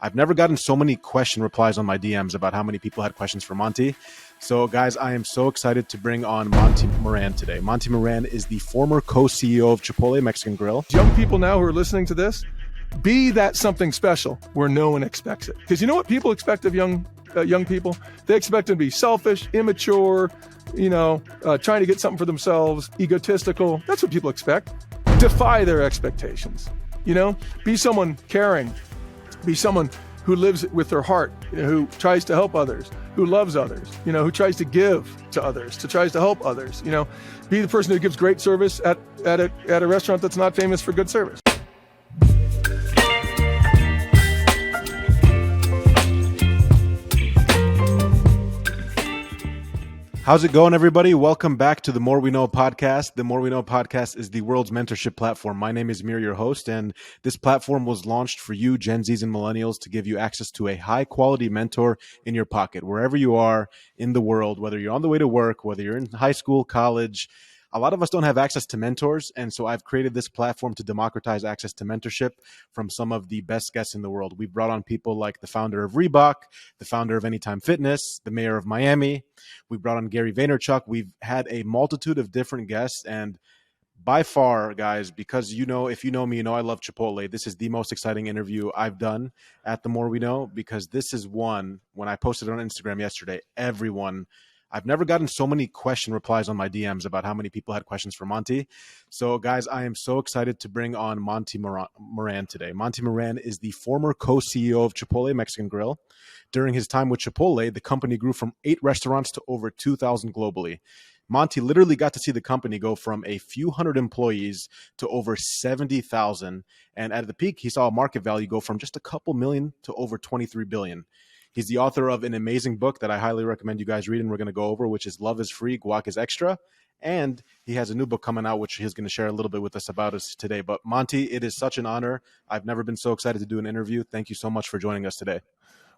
I've never gotten so many question replies on my DMs about how many people had questions for Monty. So guys, I am so excited to bring on Monty Moran today. Monty Moran is the former co-CEO of Chipotle Mexican Grill. Young people now who are listening to this, be that something special where no one expects it. Because you know what people expect of young people? They expect them to be selfish, immature, trying to get something for themselves, egotistical. That's what people expect. Defy their expectations. Be someone caring. Be someone who lives with their heart, who tries to help others, who loves others, who tries to give to others, tries to help others. Be the person who gives great service at a restaurant that's not famous for good service. How's it going, everybody? Welcome back to the More We Know podcast. The More We Know podcast is the world's mentorship platform. My name is Mir, your host, and this platform was launched for you, Gen Zs and Millennials, to give you access to a high-quality mentor in your pocket, wherever you are in the world, whether you're on the way to work, whether you're in high school, college. A lot of us don't have access to mentors, and so I've created this platform to democratize access to mentorship from some of the best guests in the world. We've brought on people like the founder of Reebok, the founder of Anytime Fitness, the mayor of Miami. We've brought on Gary Vaynerchuk. We've had a multitude of different guests, and by far, guys, because if you know me, I love Chipotle. This is the most exciting interview I've done at The More We Know, because this is one, when I posted it on Instagram yesterday, I've never gotten so many question replies on my DMs about how many people had questions for Monty. So, guys, I am so excited to bring on Monty Moran today. Monty Moran is the former co-CEO of Chipotle Mexican Grill. During his time with Chipotle, the company grew from 8 restaurants to over 2,000 globally. Monty literally got to see the company go from a few hundred employees to over 70,000. And at the peak, he saw a market value go from just a couple million to over 23 billion. He's the author of an amazing book that I highly recommend you guys read, and we're going to go over, which is Love is Free, Guac is Extra. And he has a new book coming out, which he's going to share a little bit with us about us today. But Monty, it is such an honor. I've never been so excited to do an interview. Thank you so much for joining us today.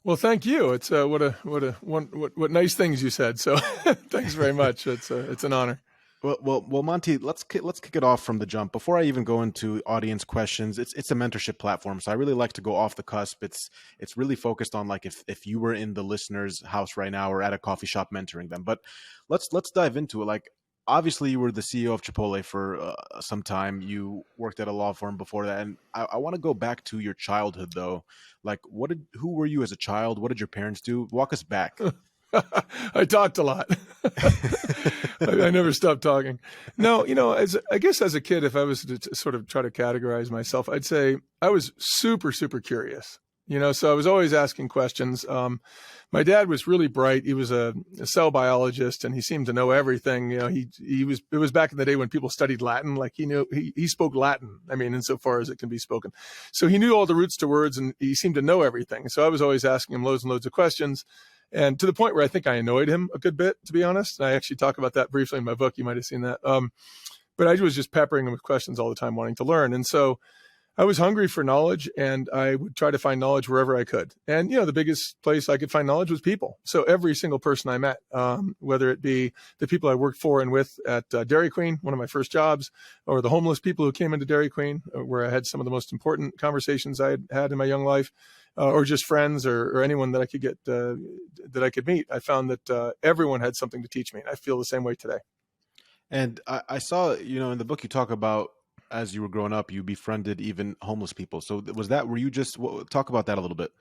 Well, thank you. It's what nice things you said. So thanks very much. It's an honor. Well, Monty, let's kick it off from the jump. Before I even go into audience questions, it's a mentorship platform, so I really like to go off the cusp. It's really focused on, like, if you were in the listener's house right now or at a coffee shop mentoring them. But let's dive into it. Like, obviously, you were the CEO of Chipotle for some time. You worked at a law firm before that, and I want to go back to your childhood, though. Like, who were you as a child? What did your parents do? Walk us back. I talked a lot. I never stopped talking. No, as a kid, if I was to sort of try to categorize myself, I'd say I was super, super curious. So I was always asking questions. My dad was really bright. He was a cell biologist, and he seemed to know everything. It was back in the day when people studied Latin. Like, he spoke Latin. I mean, insofar as it can be spoken. So he knew all the roots to words, and he seemed to know everything. So I was always asking him loads and loads of questions. And to the point where I think I annoyed him a good bit, to be honest. And I actually talk about that briefly in my book. You might have seen that. But I was just peppering him with questions all the time, wanting to learn. And so I was hungry for knowledge, and I would try to find knowledge wherever I could. And, the biggest place I could find knowledge was people. So every single person I met, whether it be the people I worked for and with at Dairy Queen, one of my first jobs, or the homeless people who came into Dairy Queen, where I had some of the most important conversations I had in my young life, or just friends or anyone that I could get, that I could meet, I found that everyone had something to teach me. And I feel the same way today. And I saw, in the book you talk about, as you were growing up, you befriended even homeless people. So talk about that a little bit.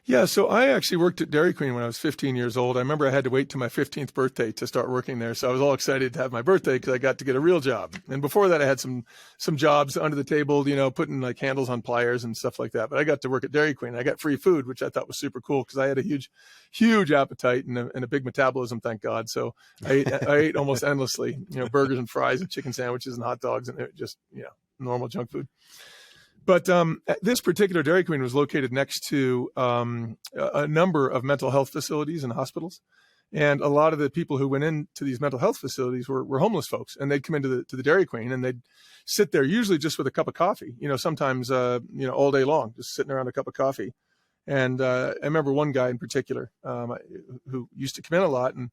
Yeah, so I actually worked at Dairy Queen when I was 15 years old. I remember I had to wait till my 15th birthday to start working there. So I was all excited to have my birthday because I got to get a real job. And before that, I had some jobs under the table, putting like handles on pliers and stuff like that. But I got to work at Dairy Queen. I got free food, which I thought was super cool because I had a huge appetite and a big metabolism, thank God. So I ate almost endlessly, burgers and fries and chicken sandwiches and hot dogs and just, normal junk food. But this particular Dairy Queen was located next to a number of mental health facilities and hospitals. And a lot of the people who went into these mental health facilities were homeless folks. And they'd come into the Dairy Queen and they'd sit there, usually just with a cup of coffee, sometimes, all day long, just sitting around a cup of coffee. And I remember one guy in particular who used to come in a lot, and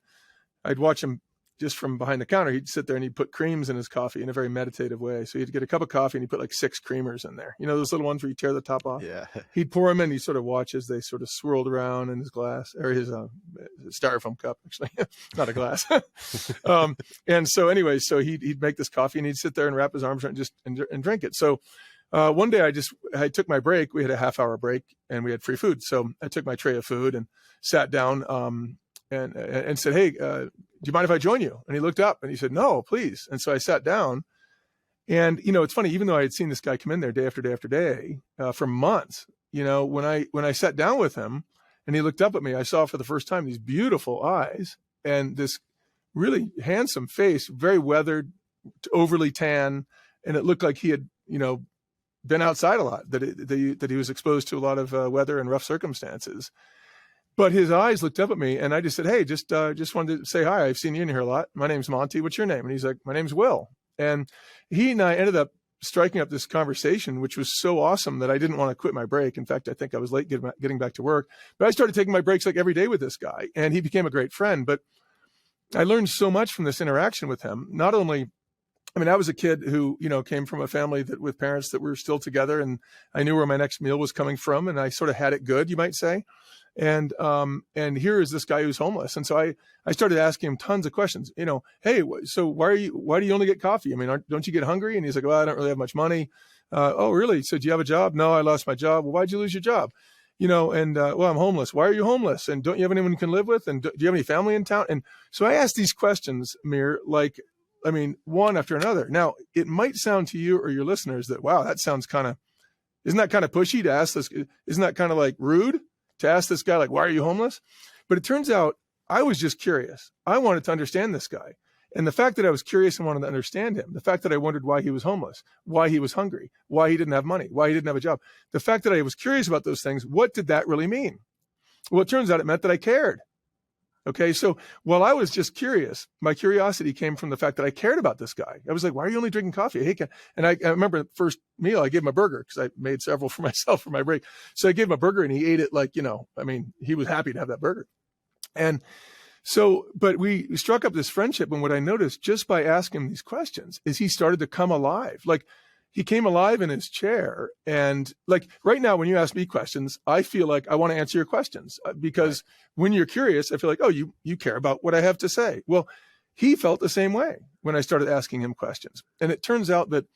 I'd watch him just from behind the counter, he'd sit there and he'd put creams in his coffee in a very meditative way. So he'd get a cup of coffee and he'd put like 6 creamers in there. You know, those little ones where you tear the top off? Yeah. He'd pour them in. He'd sort of watch as they sort of swirled around in his glass, or his styrofoam cup, actually, not a glass. And so anyway, so he'd make this coffee and he'd sit there and wrap his arms around and drink it. So one day I took my break. We had a half-hour break and we had free food. So I took my tray of food and sat down and said, "Hey, do you mind if I join you?" And he looked up and he said, "No, please." And so I sat down. And, you know, it's funny, even though I had seen this guy come in there day after day after day for months, you know, when I sat down with him and he looked up at me, I saw for the first time these beautiful eyes and this really handsome face, very weathered, overly tan. And it looked like he had, you know, been outside a lot, that he was exposed to a lot of weather and rough circumstances. But his eyes looked up at me and I just said, "Hey, just wanted to say hi. I've seen you in here a lot. My name's Monty. What's your name?" And he's like, "My name's Will." And he and I ended up striking up this conversation, which was so awesome that I didn't want to quit my break. In fact, I think I was late getting back to work, but I started taking my breaks like every day with this guy, and he became a great friend. But I learned so much from this interaction with him. Not only, I mean, I was a kid who, you know, came from a family with parents that were still together, and I knew where my next meal was coming from, and I sort of had it good, you might say. And here is this guy who's homeless. And so I started asking him tons of questions, you know, "Hey, so why do you only get coffee? I mean, don't you get hungry?" And he's like, "Well, I don't really have much money." "Oh, really? So do you have a job?" "No, I lost my job." "Well, why'd you lose your job?" You know, and, "Well, I'm homeless." "Why are you homeless? And don't you have anyone you can live with? And do you have any family in town?" And so I asked these questions, Mir, like, I mean, one after another. Now, it might sound to you or your listeners that, wow, that sounds isn't that kind of pushy to ask this? Isn't that kind of like rude to ask this guy, like, "Why are you homeless?" But it turns out I was just curious. I wanted to understand this guy. And the fact that I was curious and wanted to understand him, the fact that I wondered why he was homeless, why he was hungry, why he didn't have money, why he didn't have a job, the fact that I was curious about those things, what did that really mean? Well, it turns out it meant that I cared. Okay, so while I was just curious, my curiosity came from the fact that I cared about this guy. I was like, "Why are you only drinking coffee?" And I remember the first meal, I gave him a burger because I made several for myself for my break. So I gave him a burger and he ate it like, you know, I mean, he was happy to have that burger. And so, but we struck up this friendship. And what I noticed just by asking him these questions is he started to come alive. Like, he came alive in his chair. And like right now, when you ask me questions, I feel like I want to answer your questions because when you're curious, I feel like, oh, you care about what I have to say. Well, he felt the same way when I started asking him questions. And it turns out that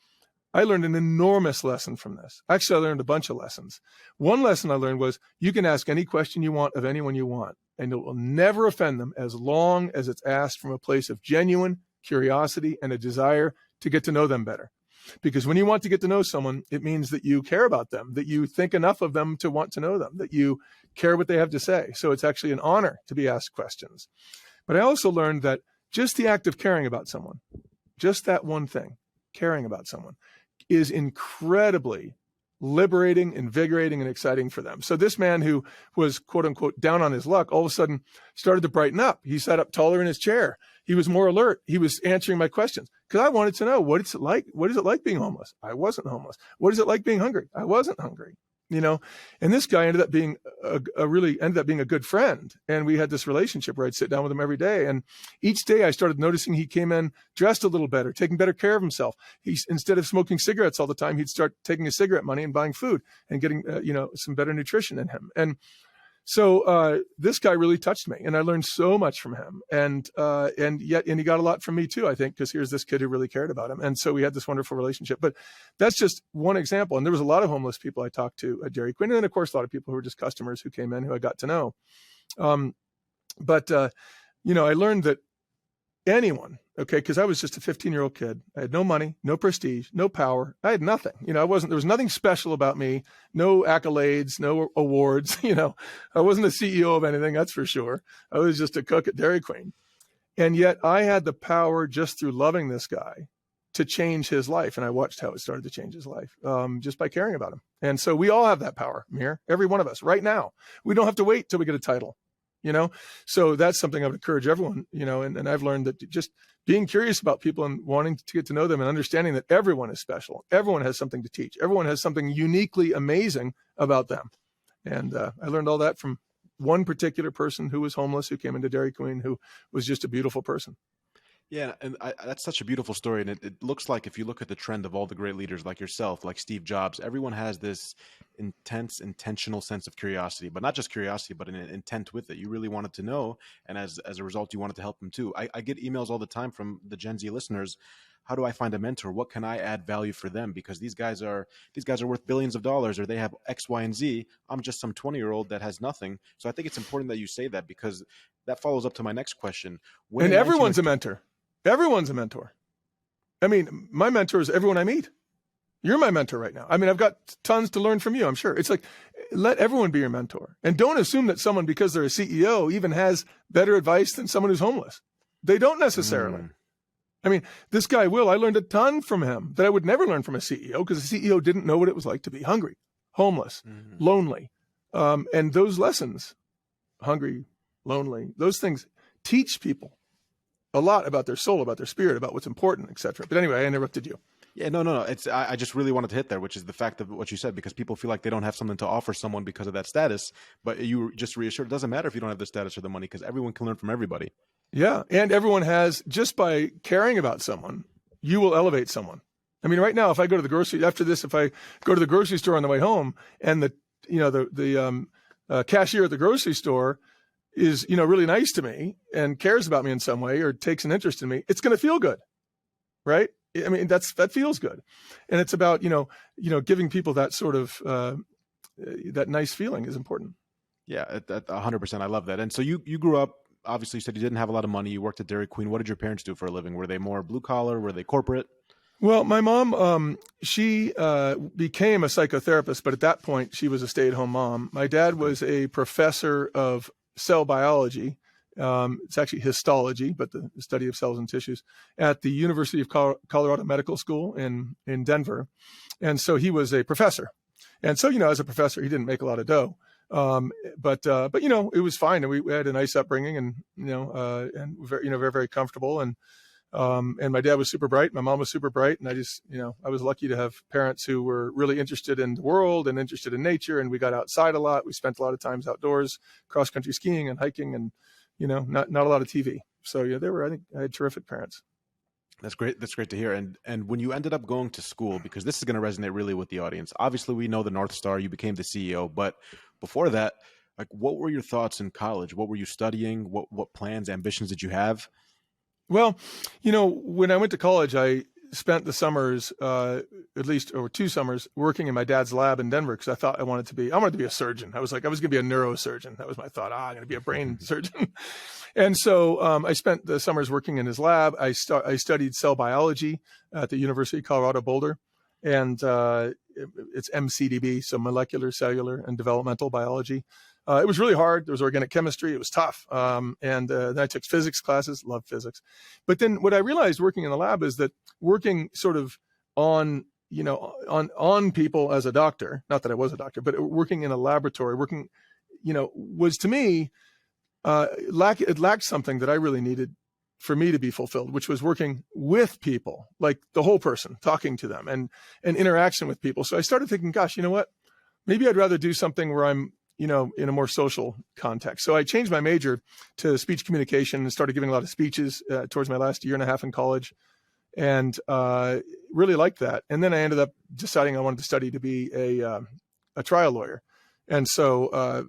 I learned an enormous lesson from this. Actually, I learned a bunch of lessons. One lesson I learned was you can ask any question you want of anyone you want, and it will never offend them as long as it's asked from a place of genuine curiosity and a desire to get to know them better. Because when you want to get to know someone, it means that you care about them, that you think enough of them to want to know them, that you care what they have to say. So it's actually an honor to be asked questions. But I also learned that just the act of caring about someone, just that one thing, caring about someone, is incredibly liberating, invigorating, and exciting for them. So this man who was, quote unquote, down on his luck, all of a sudden started to brighten up. He sat up taller in his chair. He was more alert. He was answering my questions because I wanted to know, what is it like? What is it like being homeless? I wasn't homeless. What is it like being hungry? I wasn't hungry. You know, and this guy ended up being a good friend. And we had this relationship where I'd sit down with him every day. And each day I started noticing he came in dressed a little better, taking better care of himself. Instead of smoking cigarettes all the time, he'd start taking his cigarette money and buying food and getting, some better nutrition in him. And so this guy really touched me, and I learned so much from him. And he got a lot from me too, I think, because here's this kid who really cared about him. And so we had this wonderful relationship. But that's just one example. And there was a lot of homeless people I talked to at Dairy Queen. And then, of course, a lot of people who were just customers who came in who I got to know. But I learned that anyone, okay, because I was just a 15-year-old kid. I had no money, no prestige, no power. I had nothing. There was nothing special about me, no accolades, no awards. I wasn't a CEO of anything, that's for sure. I was just a cook at Dairy Queen. And yet I had the power just through loving this guy to change his life. And I watched how it started to change his life just by caring about him. And so we all have that power, Mir, every one of us right now. We don't have to wait till we get a title. So that's something I would encourage everyone, and I've learned that just being curious about people and wanting to get to know them and understanding that everyone is special. Everyone has something to teach. Everyone has something uniquely amazing about them. And I learned all that from one particular person who was homeless, who came into Dairy Queen, who was just a beautiful person. Yeah, and that's such a beautiful story. And it looks like if you look at the trend of all the great leaders like yourself, like Steve Jobs, everyone has this intentional sense of curiosity, but not just curiosity, but an intent with it. You really wanted to know. And as a result, you wanted to help them too. I get emails all the time from the Gen Z listeners. How do I find a mentor? What can I add value for them? Because these guys are worth billions of dollars, or they have X, Y, and Z. I'm just some 20-year-old that has nothing. So I think it's important that you say that, because that follows up to my next question. When And in 19 everyone's a mentor. Everyone's a mentor. I mean, my mentor is everyone I meet. You're my mentor right now. I mean, I've got tons to learn from you, I'm sure. It's like, let everyone be your mentor. And don't assume that someone, because they're a CEO, even has better advice than someone who's homeless. They don't necessarily. I mean, this guy Will, I learned a ton from him that I would never learn from a CEO, because a CEO didn't know what it was like to be hungry, homeless, lonely. And those lessons, hungry, lonely, those things teach people a lot about their soul, about their spirit, about what's important, etc. But anyway, I interrupted you. Yeah, no. I just really wanted to hit there, which is the fact of what you said, because people feel like they don't have something to offer someone because of that status. But you just reassured, it doesn't matter if you don't have the status or the money, because everyone can learn from everybody. Yeah, and everyone has, just by caring about someone, you will elevate someone. I mean, right now, if I go to the grocery, after this, if I go to the grocery store on the way home, and the cashier at the grocery store is, really nice to me and cares about me in some way, or takes an interest in me, it's going to feel good, right? I mean, that feels good. And it's about, giving people that sort of, that nice feeling is important. Yeah, 100%. I love that. And so you grew up, obviously you said you didn't have a lot of money. You worked at Dairy Queen. What did your parents do for a living? Were they more blue collar? Were they corporate? Well, my mom, she became a psychotherapist, but at that point she was a stay-at-home mom. My dad was a professor of cell biology. It's actually histology, but the study of cells and tissues, at the University of Colorado Medical School in Denver. And so he was a professor. And so, as a professor, he didn't make a lot of dough. But it was fine. And we had a nice upbringing, and, and very, very, very comfortable. And my dad was super bright. My mom was super bright. And I just, I was lucky to have parents who were really interested in the world and interested in nature. And we got outside a lot. We spent a lot of times outdoors, cross-country skiing and hiking, and, not a lot of TV. So yeah, I think I had terrific parents. That's great. That's great to hear. And when you ended up going to school, because this is going to resonate really with the audience, obviously we know the North Star, you became the CEO, but before that, like, what were your thoughts in college? What were you studying? What plans, ambitions did you have? Well, when I went to college, I spent the summers, at least over 2 summers, working in my dad's lab in Denver, because I thought I wanted to be a surgeon. I was like, I was going to be a neurosurgeon. That was my thought. I'm going to be a brain surgeon. And so I spent the summers working in his lab. I studied cell biology at the University of Colorado Boulder, and it's MCDB, so molecular, cellular, and developmental biology. It was really hard. There was organic chemistry. It was tough. And then I took physics classes, loved physics. But then what I realized working in the lab is that working sort of on people as a doctor, not that I was a doctor, but working in a laboratory, was to me, it lacked something that I really needed for me to be fulfilled, which was working with people, like the whole person, talking to them and interaction with people. So I started thinking, gosh, you know what? Maybe I'd rather do something where I'm, in a more social context. So I changed my major to speech communication and started giving a lot of speeches towards my last year and a half in college, and really liked that. And then I ended up deciding I wanted to study to be a trial lawyer. And so,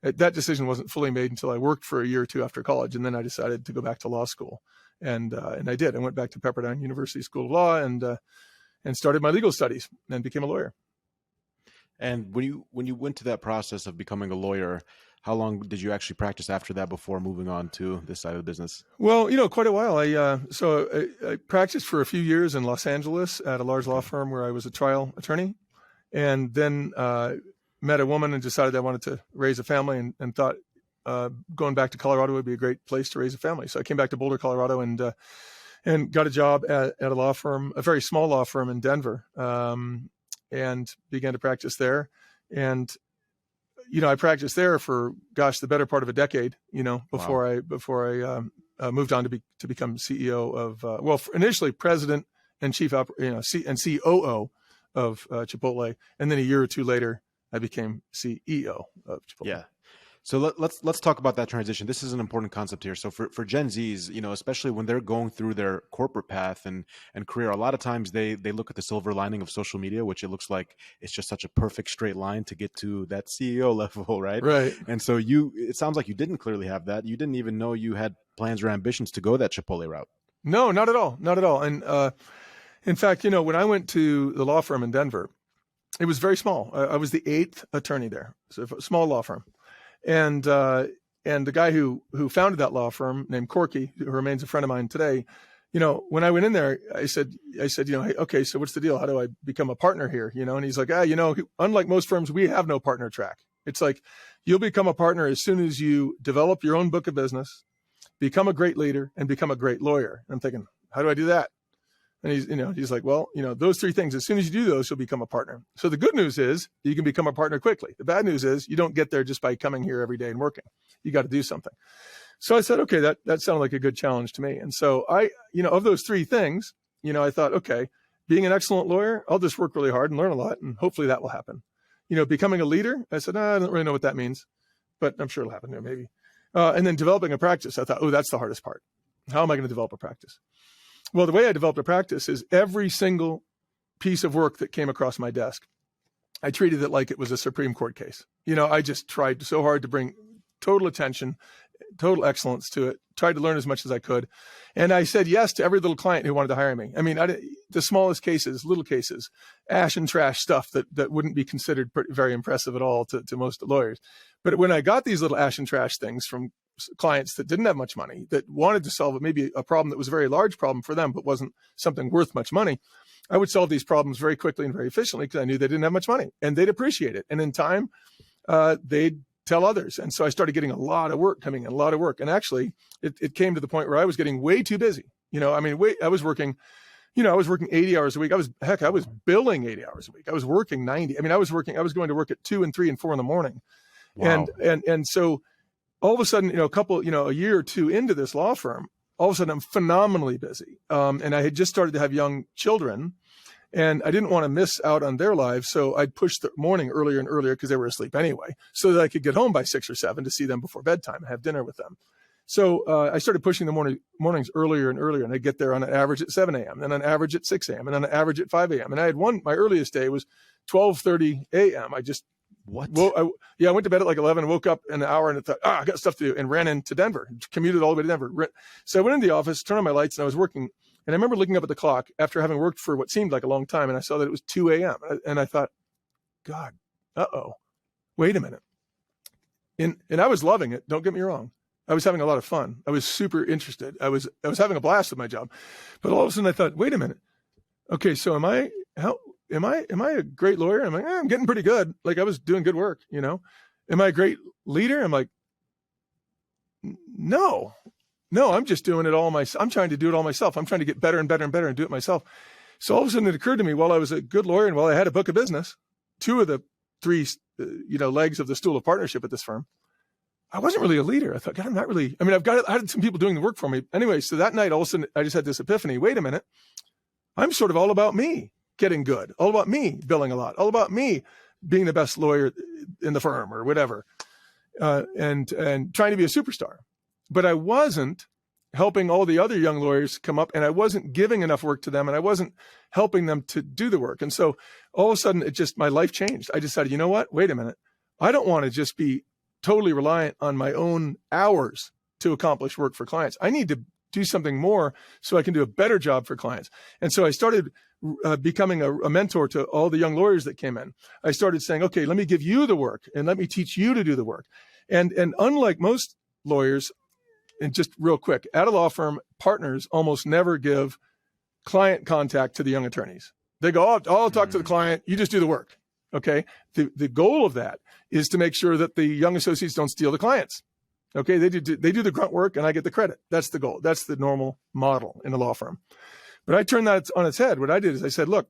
that decision wasn't fully made until I worked for a year or two after college. And then I decided to go back to law school. And I did. I went back to Pepperdine University School of Law and started my legal studies and became a lawyer. And when you went to that process of becoming a lawyer, how long did you actually practice after that before moving on to this side of the business? Well, quite a while. I practiced for a few years in Los Angeles at a large law firm where I was a trial attorney, and then met a woman and decided I wanted to raise a family, and thought going back to Colorado would be a great place to raise a family. So I came back to Boulder, Colorado, and got a job at a law firm, a very small law firm in Denver. And began to practice there. And, I practiced there for, the better part of a decade, before I moved on to become CEO of, initially president and chief, and COO of Chipotle. And then a year or two later, I became CEO of Chipotle. Yeah. So let's talk about that transition. This is an important concept here. So for Gen Zs, especially when they're going through their corporate path and career, a lot of times they look at the silver lining of social media, which it looks like it's just such a perfect straight line to get to that CEO level, right? Right. And so it sounds like you didn't clearly have that. You didn't even know you had plans or ambitions to go that Chipotle route. No, not at all. Not at all. And in fact, when I went to the law firm in Denver, it was very small. I was the 8th attorney there, so a small law firm. And the guy who founded that law firm, named Corky, who remains a friend of mine today, when I went in there, I said, hey, okay, so what's the deal? How do I become a partner here? And he's like, unlike most firms, we have no partner track. It's like, you'll become a partner as soon as you develop your own book of business, become a great leader, and become a great lawyer. And I'm thinking, how do I do that? And he's like, well, those 3 things, as soon as you do those, you'll become a partner. So the good news is you can become a partner quickly. The bad news is you don't get there just by coming here every day and working. You got to do something. So I said, okay, that sounded like a good challenge to me. And so I, of those 3 things, I thought, okay, being an excellent lawyer, I'll just work really hard and learn a lot, and hopefully that will happen. Becoming a leader, I said, I don't really know what that means, but I'm sure it'll happen there maybe. And then developing a practice, I thought, oh, that's the hardest part. How am I going to develop a practice? Well, the way I developed a practice is every single piece of work that came across my desk, I treated it like it was a Supreme Court case. I just tried so hard to bring total attention, total excellence to it, tried to learn as much as I could. And I said yes to every little client who wanted to hire me. I mean, the smallest cases, little cases, ash and trash stuff that wouldn't be considered very impressive at all to most lawyers. But when I got these little ash and trash things from clients that didn't have much money, that wanted to solve maybe a problem that was a very large problem for them, but wasn't something worth much money, I would solve these problems very quickly and very efficiently because I knew they didn't have much money, and they'd appreciate it. And in time, they'd tell others. And so I started getting a lot of work coming in, a lot of work. And actually, it came to the point where I was getting way too busy. I was working 80 hours a week. I was billing 80 hours a week. I was working 90. I was going to work at 2 and 3 and 4 in the morning. Wow. And so all of a sudden, a year or 2 into this law firm, all of a sudden I'm phenomenally busy. And I had just started to have young children, and I didn't want to miss out on their lives. So I'd push the morning earlier and earlier because they were asleep anyway, so that I could get home by 6 or 7 to see them before bedtime and have dinner with them. So I started pushing the mornings earlier and earlier, and I'd get there on an average at 7 a.m., and on an average at 6 a.m., and on an average at 5 a.m. And I had my earliest day was 12:30 a.m. I went to bed at like 11, woke up an hour, and I thought, I got stuff to do, and ran into Denver, commuted all the way to Denver. So I went into the office, turned on my lights, and I was working. And I remember looking up at the clock after having worked for what seemed like a long time, and I saw that it was 2 a.m. And I thought, God, wait a minute. And I was loving it. Don't get me wrong. I was having a lot of fun. I was super interested. I was having a blast with my job. But all of a sudden I thought, wait a minute. Okay, so am I a great lawyer? I'm like, I'm getting pretty good. Like, I was doing good work, Am I a great leader? I'm like, no, I'm just doing it all myself. I'm trying to do it all myself. I'm trying to get better and better and better and do it myself. So all of a sudden it occurred to me, while I was a good lawyer and while I had a book of business, 2 of the 3, legs of the stool of partnership at this firm, I wasn't really a leader. I thought, God, I'm not really, I had some people doing the work for me. Anyway, so that night, all of a sudden I just had this epiphany. Wait a minute. I'm sort of all about me getting good, all about me billing a lot, all about me being the best lawyer in the firm or whatever, and trying to be a superstar. But I wasn't helping all the other young lawyers come up, and I wasn't giving enough work to them, and I wasn't helping them to do the work. And so all of a sudden, my life changed. I decided, you know what? Wait a minute. I don't want to just be totally reliant on my own hours to accomplish work for clients. I need to do something more so I can do a better job for clients. And so I started becoming a mentor to all the young lawyers that came in. I started saying, okay, let me give you the work and let me teach you to do the work. And unlike most lawyers, and just real quick, at a law firm, partners almost never give client contact to the young attorneys. They go, I'll talk to the client. You just do the work. Okay. The goal of that is to make sure that the young associates don't steal the clients. Okay. They do the grunt work and I get the credit. That's the goal. That's the normal model in a law firm. But I turned that on its head. What I did is I said, look,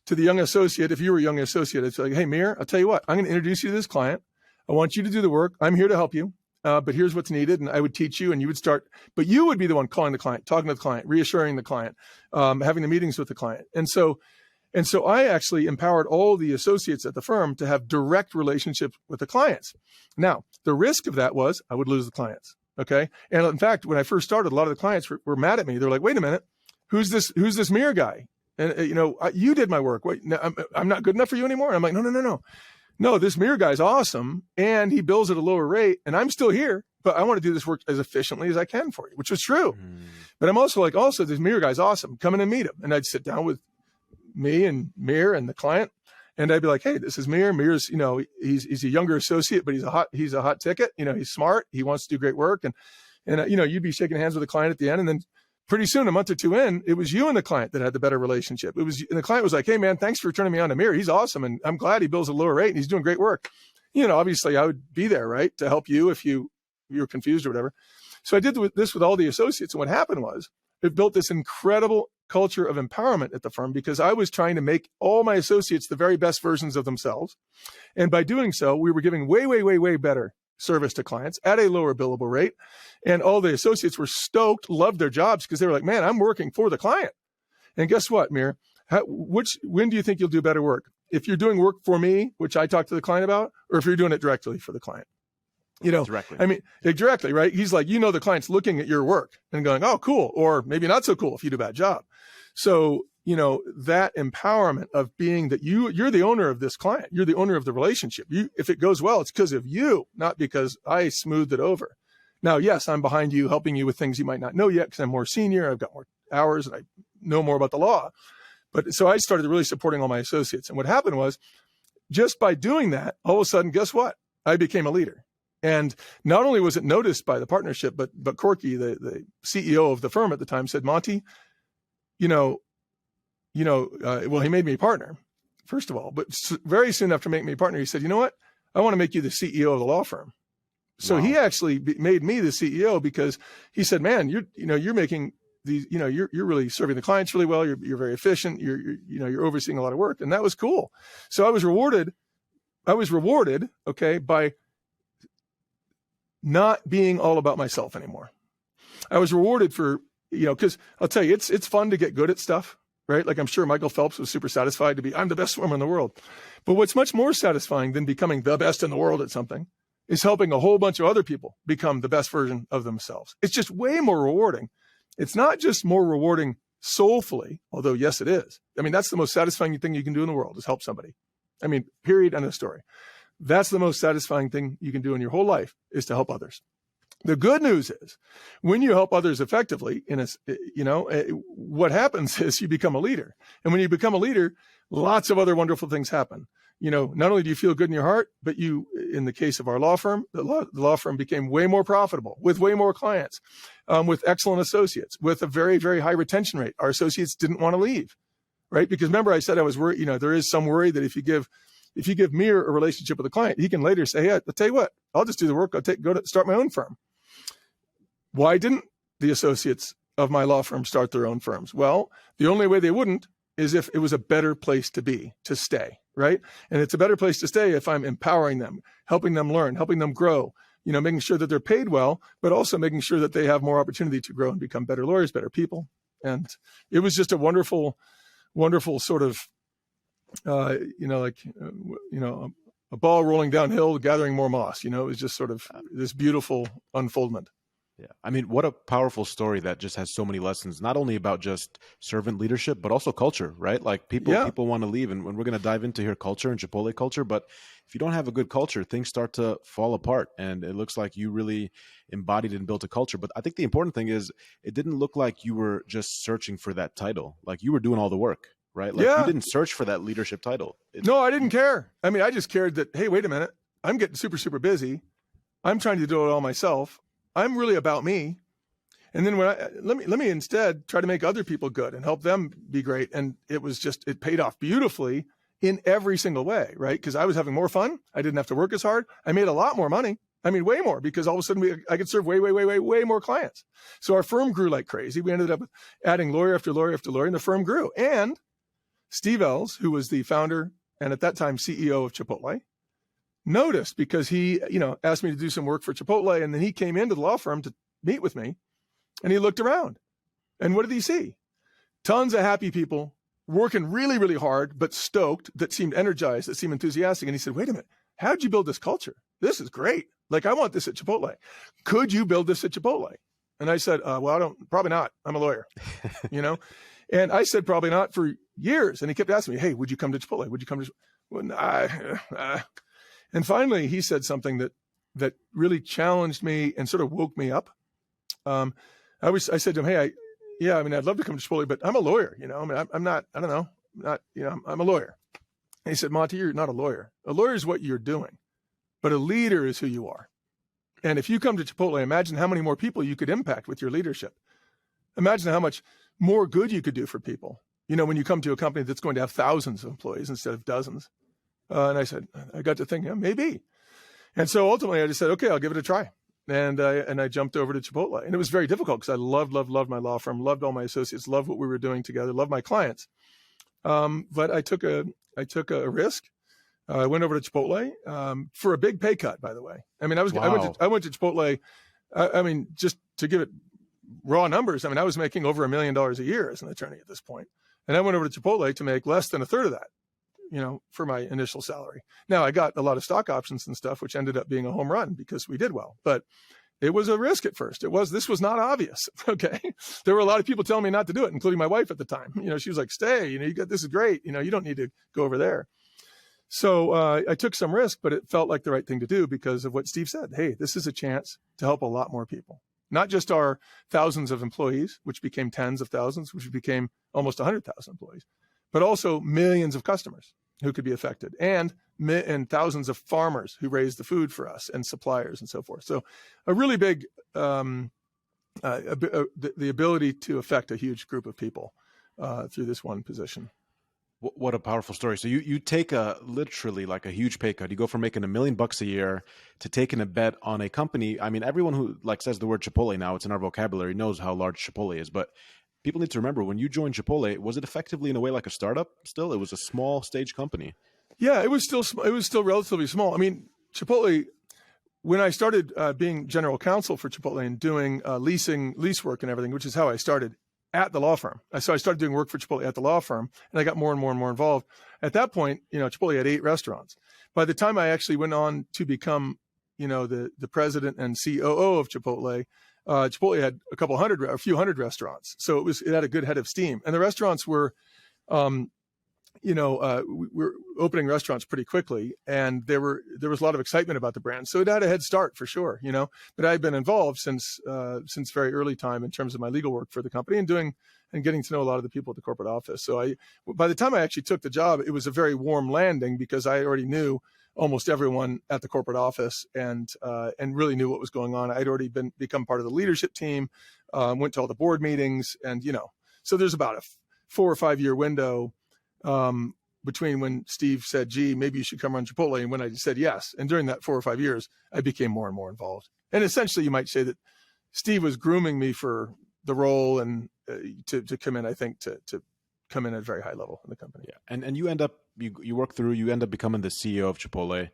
to the young associate, if you were a young associate, I'd say, hey, Mir, I'll tell you what, I'm going to introduce you to this client. I want you to do the work. I'm here to help you. But here's what's needed. And I would teach you, and you would start, but you would be the one calling the client, talking to the client, reassuring the client, having the meetings with the client. And And so I actually empowered all the associates at the firm to have direct relationships with the clients. Now, the risk of that was I would lose the clients. Okay. And in fact, when I first started, a lot of the clients were mad at me. They're like, wait a minute, who's this Mir guy? And, you did my work. Wait, no, I'm not good enough for you anymore. And I'm like, no. No, this Mir guy's awesome. And he bills at a lower rate. And I'm still here, but I want to do this work as efficiently as I can for you, which was true. But I'm also like, this Mir guy's awesome. Come in and meet him. And I'd sit down with me and Mir and the client. And I'd be like, hey, this is Mir. Mir's, he's a younger associate, but he's a hot ticket. He's smart. He wants to do great work. And you'd be shaking hands with the client at the end. And then pretty soon, a month or two in, it was you and the client that had the better relationship. And the client was like, hey man, thanks for turning me on to Mir. He's awesome. And I'm glad he bills a lower rate and he's doing great work. Obviously I would be there, right, to help you if you were confused or whatever. So I did this with all the associates. And what happened was it built this incredible culture of empowerment at the firm because I was trying to make all my associates the very best versions of themselves. And by doing so, we were giving way, way, way, way better service to clients at a lower billable rate. And all the associates were stoked, loved their jobs because they were like, man, I'm working for the client. And guess what, Mir? When do you think you'll do better work? If you're doing work for me, which I talk to the client about, or if you're doing it directly for the client? Directly. I mean, directly, right? He's like, the client's looking at your work and going, oh, cool. Or maybe not so cool if you do a bad job. So, that empowerment of being that you're the owner of this client, you're the owner of the relationship. If it goes well, it's because of you, not because I smoothed it over. Now, yes, I'm behind you, helping you with things you might not know yet because I'm more senior. I've got more hours and I know more about the law. But so I started really supporting all my associates. And what happened was just by doing that, all of a sudden, guess what? I became a leader. And not only was it noticed by the partnership, but Corky, the CEO of the firm at the time, said, Monty, well, he made me a partner, first of all. But very soon after making me a partner, he said, you know what? I want to make you the CEO of the law firm. So Wow. He actually made me the CEO because he said, man, you're making these, you're really serving the clients really well. You're very efficient. You're overseeing a lot of work. And that was cool. So I was rewarded, okay, by not being all about myself anymore. I was rewarded for, because I'll tell you, it's fun to get good at stuff, right? Like I'm sure Michael Phelps was super satisfied to be, I'm the best swimmer in the world. But what's much more satisfying than becoming the best in the world at something is helping a whole bunch of other people become the best version of themselves. It's just way more rewarding. It's not just more rewarding soulfully, although yes, it is. I mean, that's the most satisfying thing you can do in the world is help somebody. I mean, period, end of story. That's the most satisfying thing you can do in your whole life is to help others. The good news is when you help others effectively, what happens is you become a leader. And when you become a leader, lots of other wonderful things happen. Not only do you feel good in your heart, but in the case of our law firm, the law firm became way more profitable with way more clients, with excellent associates, with a very, very high retention rate. Our associates didn't want to leave, right? Because remember I said I was worried, there is some worry that if you give Mir a relationship with a client, he can later say, hey, I'll tell you what, I'll just do the work. Go to start my own firm. Why didn't the associates of my law firm start their own firms? Well, the only way they wouldn't is if it was a better place to stay, right? And it's a better place to stay if I'm empowering them, helping them learn, helping them grow, making sure that they're paid well, but also making sure that they have more opportunity to grow and become better lawyers, better people. And it was just a wonderful, wonderful sort of, a ball rolling downhill, gathering more moss, it was just sort of this beautiful unfoldment. Yeah. I mean, what a powerful story that just has so many lessons, not only about just servant leadership, but also culture, right? Like people want to leave, and we're going to dive into here culture and Chipotle culture. But if you don't have a good culture, things start to fall apart. And it looks like you really embodied and built a culture. But I think the important thing is it didn't look like you were just searching for that title. Like you were doing all the work, right? Like you didn't search for that leadership title. No, I didn't care. I mean, I just cared that, hey, wait a minute. I'm getting super, super busy. I'm trying to do it all myself. I'm really about me. And then let me instead try to make other people good and help them be great. And it paid off beautifully in every single way, right? Because I was having more fun. I didn't have to work as hard. I made a lot more money. I mean, way more, because all of a sudden I could serve way, way, way, way, way more clients. So our firm grew like crazy. We ended up adding lawyer after lawyer after lawyer, and the firm grew. And Steve Ells, who was the founder and at that time CEO of Chipotle, noticed because he, asked me to do some work for Chipotle, and then he came into the law firm to meet with me, and he looked around, and what did he see? Tons of happy people working really, really hard, but stoked, that seemed energized, that seemed enthusiastic. And he said, wait a minute, how'd you build this culture? This is great. Like, I want this at Chipotle. Could you build this at Chipotle? And I said, well, probably not. I'm a lawyer, And I said, probably not for years. And he kept asking me, hey, would you come to Chipotle? Would you come to Chipotle? And finally, he said something that really challenged me and sort of woke me up. I said to him, hey, I'd love to come to Chipotle, but I'm a lawyer, I'm not, I'm a lawyer. And he said, Monty, you're not a lawyer. A lawyer is what you're doing, but a leader is who you are. And if you come to Chipotle, imagine how many more people you could impact with your leadership. Imagine how much more good you could do for people, when you come to a company that's going to have thousands of employees instead of dozens. And I got to thinking, maybe. And so ultimately I just said, okay, I'll give it a try. And I jumped over to Chipotle. And it was very difficult because I loved my law firm, loved all my associates, loved what we were doing together, loved my clients. But I took a risk. I went over to Chipotle for a big pay cut, by the way. I mean, I went to Chipotle. Just to give it raw numbers, I was making over $1 million a year as an attorney at this point. And I went over to Chipotle to make less than a third of that, for my initial salary. Now, I got a lot of stock options and stuff, which ended up being a home run because we did well. But it was a risk at first. This was not obvious. Okay. There were a lot of people telling me not to do it, including my wife at the time. She was like, stay, this is great. You don't need to go over there. So I took some risk, but it felt like the right thing to do because of what Steve said. Hey, this is a chance to help a lot more people, not just our thousands of employees, which became tens of thousands, which became almost 100,000 employees, but also millions of customers who could be affected and thousands of farmers who raise the food for us and suppliers and so forth. So a really big, the ability to affect a huge group of people through this one position. What a powerful story. So you take literally like a huge pay cut. You go from making $1 million a year to taking a bet on a company. Everyone who says the word Chipotle now, it's in our vocabulary, knows how large Chipotle is, but people need to remember when you joined Chipotle, was it effectively in a way like a startup still? It was a small stage company. Yeah, it was still relatively small. Chipotle, when I started being general counsel for Chipotle and doing lease work and everything, which is how I started at the law firm. So I started doing work for Chipotle at the law firm, and I got more and more and more involved. At that point, Chipotle had 8 restaurants. By the time I actually went on to become, the president and COO of Chipotle, Chipotle had a few hundred restaurants. So it had a good head of steam, and the restaurants were, we were opening restaurants pretty quickly, and there was a lot of excitement about the brand. So it had a head start for sure, but I've been involved since very early time in terms of my legal work for the company and getting to know a lot of the people at the corporate office. So by the time I actually took the job, it was a very warm landing because I already knew almost everyone at the corporate office and really knew what was going on. I'd already become part of the leadership team, went to all the board meetings, and so there's about a 4 or 5 year window between when Steve said, gee, maybe you should come run Chipotle, and when I said yes. And during that 4 or 5 years, I became more and more involved. And essentially, you might say that Steve was grooming me for the role and to come in, I think, to come in at a very high level in the company. Yeah. And you end up, you end up becoming the CEO of Chipotle.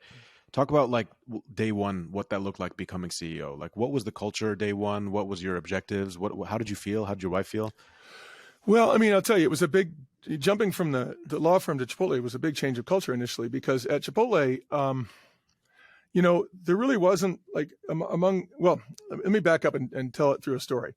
Talk about day one, what that looked like becoming CEO. What was the culture day one? What was your objectives? How did you feel? How did your wife feel? Well, I'll tell you, it was a big, jumping from the law firm to Chipotle was a big change of culture initially, because at Chipotle, there really wasn't well, let me back up and tell it through a story.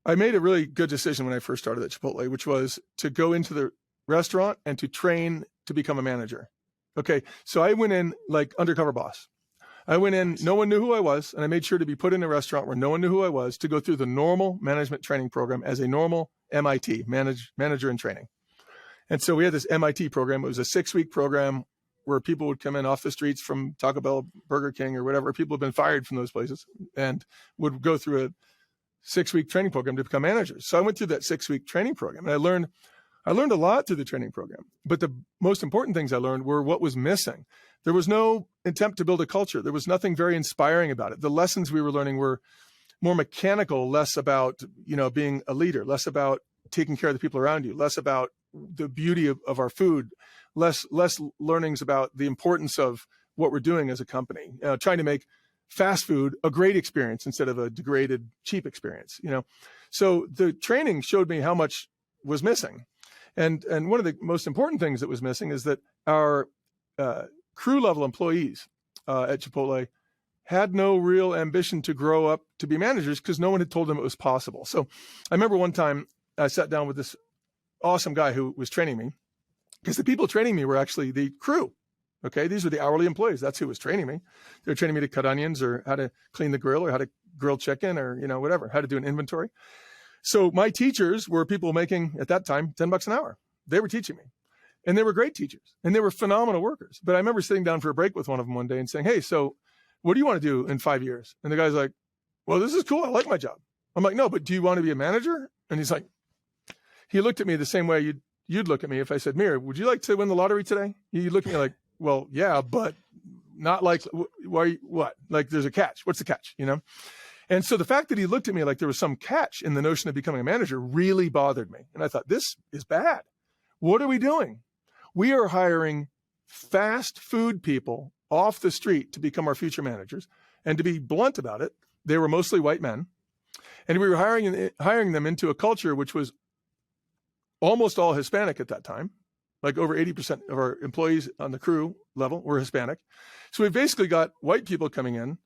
I made a really good decision when I first started at Chipotle, which was to go into the restaurant and to train to become a manager. Okay. So I went in like undercover boss. I went in, no one knew who I was, and I made sure to be put in a restaurant where no one knew who I was to go through the normal management training program as a normal MIT, manager in training. And so we had this MIT program. It was a 6-week program where people would come in off the streets from Taco Bell, Burger King, or whatever. People had been fired from those places and would go through a 6-week training program to become managers. So I went through that 6-week training program, and I learned a lot through the training program. But the most important things I learned were what was missing. There was no attempt to build a culture. There was nothing very inspiring about it. The lessons we were learning were more mechanical, less about, being a leader, less about taking care of the people around you, less about the beauty of our food, less learnings about the importance of what we're doing as a company, trying to make fast food a great experience instead of a degraded, cheap experience, So the training showed me how much was missing. And one of the most important things that was missing is that our crew level employees at Chipotle had no real ambition to grow up to be managers because no one had told them it was possible. So I remember one time I sat down with this awesome guy who was training me, because the people training me were actually the crew. Okay, these were the hourly employees. That's who was training me. They were training me to cut onions or how to clean the grill or how to grill chicken or, whatever, how to do an inventory. So my teachers were people making, at that time, $10 an hour. They were teaching me. And they were great teachers. And they were phenomenal workers. But I remember sitting down for a break with one of them one day and saying, hey, so what do you want to do in 5 years? And the guy's like, well, this is cool. I like my job. I'm like, no, but do you want to be a manager? And he's like, he looked at me the same way you'd look at me if I said, Mir, would you like to win the lottery today? He'd look at me like, well, yeah, but not like, why, what? Like, there's a catch. What's the catch, And so the fact that he looked at me like there was some catch in the notion of becoming a manager really bothered me. And I thought, this is bad. What are we doing? We are hiring fast food people off the street to become our future managers. And to be blunt about it, they were mostly white men. And we were hiring them into a culture which was almost all Hispanic at that time. Like over 80% of our employees on the crew level were Hispanic. So we basically got white people coming in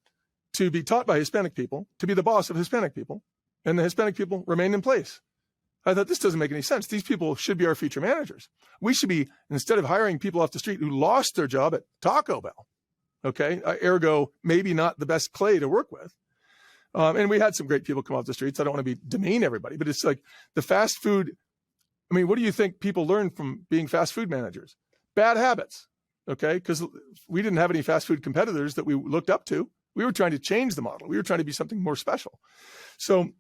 to be taught by Hispanic people, to be the boss of Hispanic people, and the Hispanic people remained in place. I thought, this doesn't make any sense. These people should be our future managers. We should be, instead of hiring people off the street who lost their job at Taco Bell, okay, ergo, maybe not the best clay to work with. And we had some great people come off the streets. I don't want to demean everybody, but it's like the fast food. I mean, what do you think people learn from being fast food managers? Bad habits, okay? Because we didn't have any fast food competitors that we looked up to. We were trying to change the model. We were trying to be something more special. So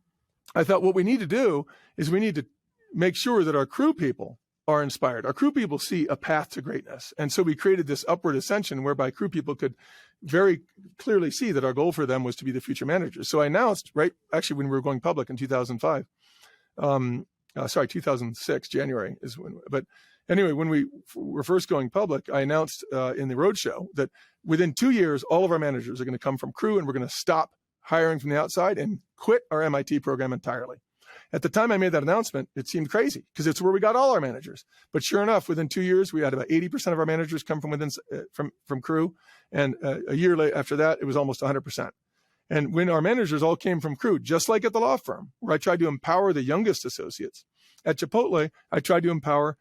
I thought what we need to do is we need to make sure that our crew people are inspired. Our crew people see a path to greatness. And so we created this upward ascension whereby crew people could very clearly see that our goal for them was to be the future managers. So I announced, actually when we were going public in 2005, 2006, January is when, but anyway, when we were first going public, I announced in the roadshow that within 2 years, all of our managers are going to come from crew and we're going to stop hiring from the outside and quit our MIT program entirely. At the time I made that announcement, it seemed crazy because it's where we got all our managers. But sure enough, within 2 years, we had about 80% of our managers come from within from crew. And a year later after that, it was almost 100%. And when our managers all came from crew, just like at the law firm, where I tried to empower the youngest associates, at Chipotle, I tried to empower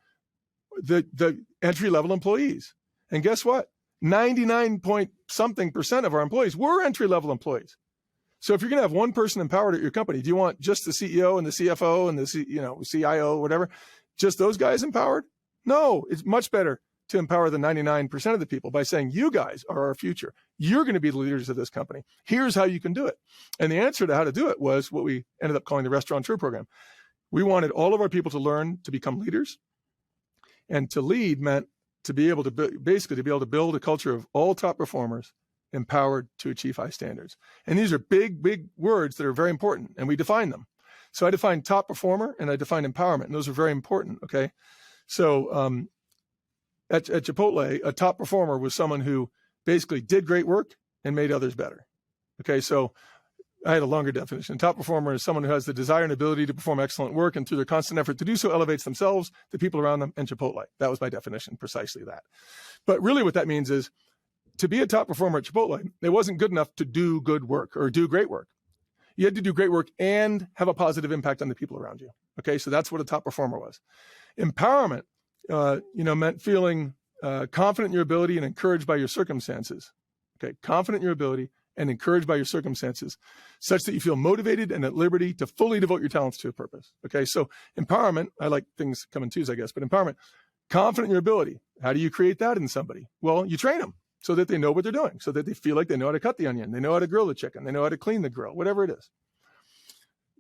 the entry-level employees. And guess what? 99-point-something% of our employees were entry-level employees. So if you're going to have one person empowered at your company, do you want just the CEO and the CFO and the CIO, whatever, just those guys empowered? No, it's much better to empower the 99% of the people by saying, you guys are our future. You're going to be the leaders of this company. Here's how you can do it. And the answer to how to do it was what we ended up calling the Restaurateur program. We wanted all of our people to learn to become leaders. And to lead meant to be able to basically to be able to build a culture of all top performers empowered to achieve high standards. And these are big, big words that are very important, and we define them. So I defined top performer and I defined empowerment, and those are very important, okay? So at Chipotle, a top performer was someone who basically did great work and made others better, okay? So I had a longer definition. Top performer is someone who has the desire and ability to perform excellent work and through their constant effort to do so elevates themselves, the people around them, and Chipotle. That was my definition, precisely that. But really what that means is to be a top performer at Chipotle, it wasn't good enough to do good work or do great work. You had to do great work and have a positive impact on the people around you. Okay, so that's what a top performer was. Empowerment, meant feeling confident in your ability and encouraged by your circumstances. Okay, confident in your ability and encouraged by your circumstances, such that you feel motivated and at liberty to fully devote your talents to a purpose. Okay, so empowerment, I like things come in twos, I guess, but empowerment, confident in your ability. How do you create that in somebody? Well, you train them so that they know what they're doing, so that they feel like they know how to cut the onion, they know how to grill the chicken, they know how to clean the grill, whatever it is.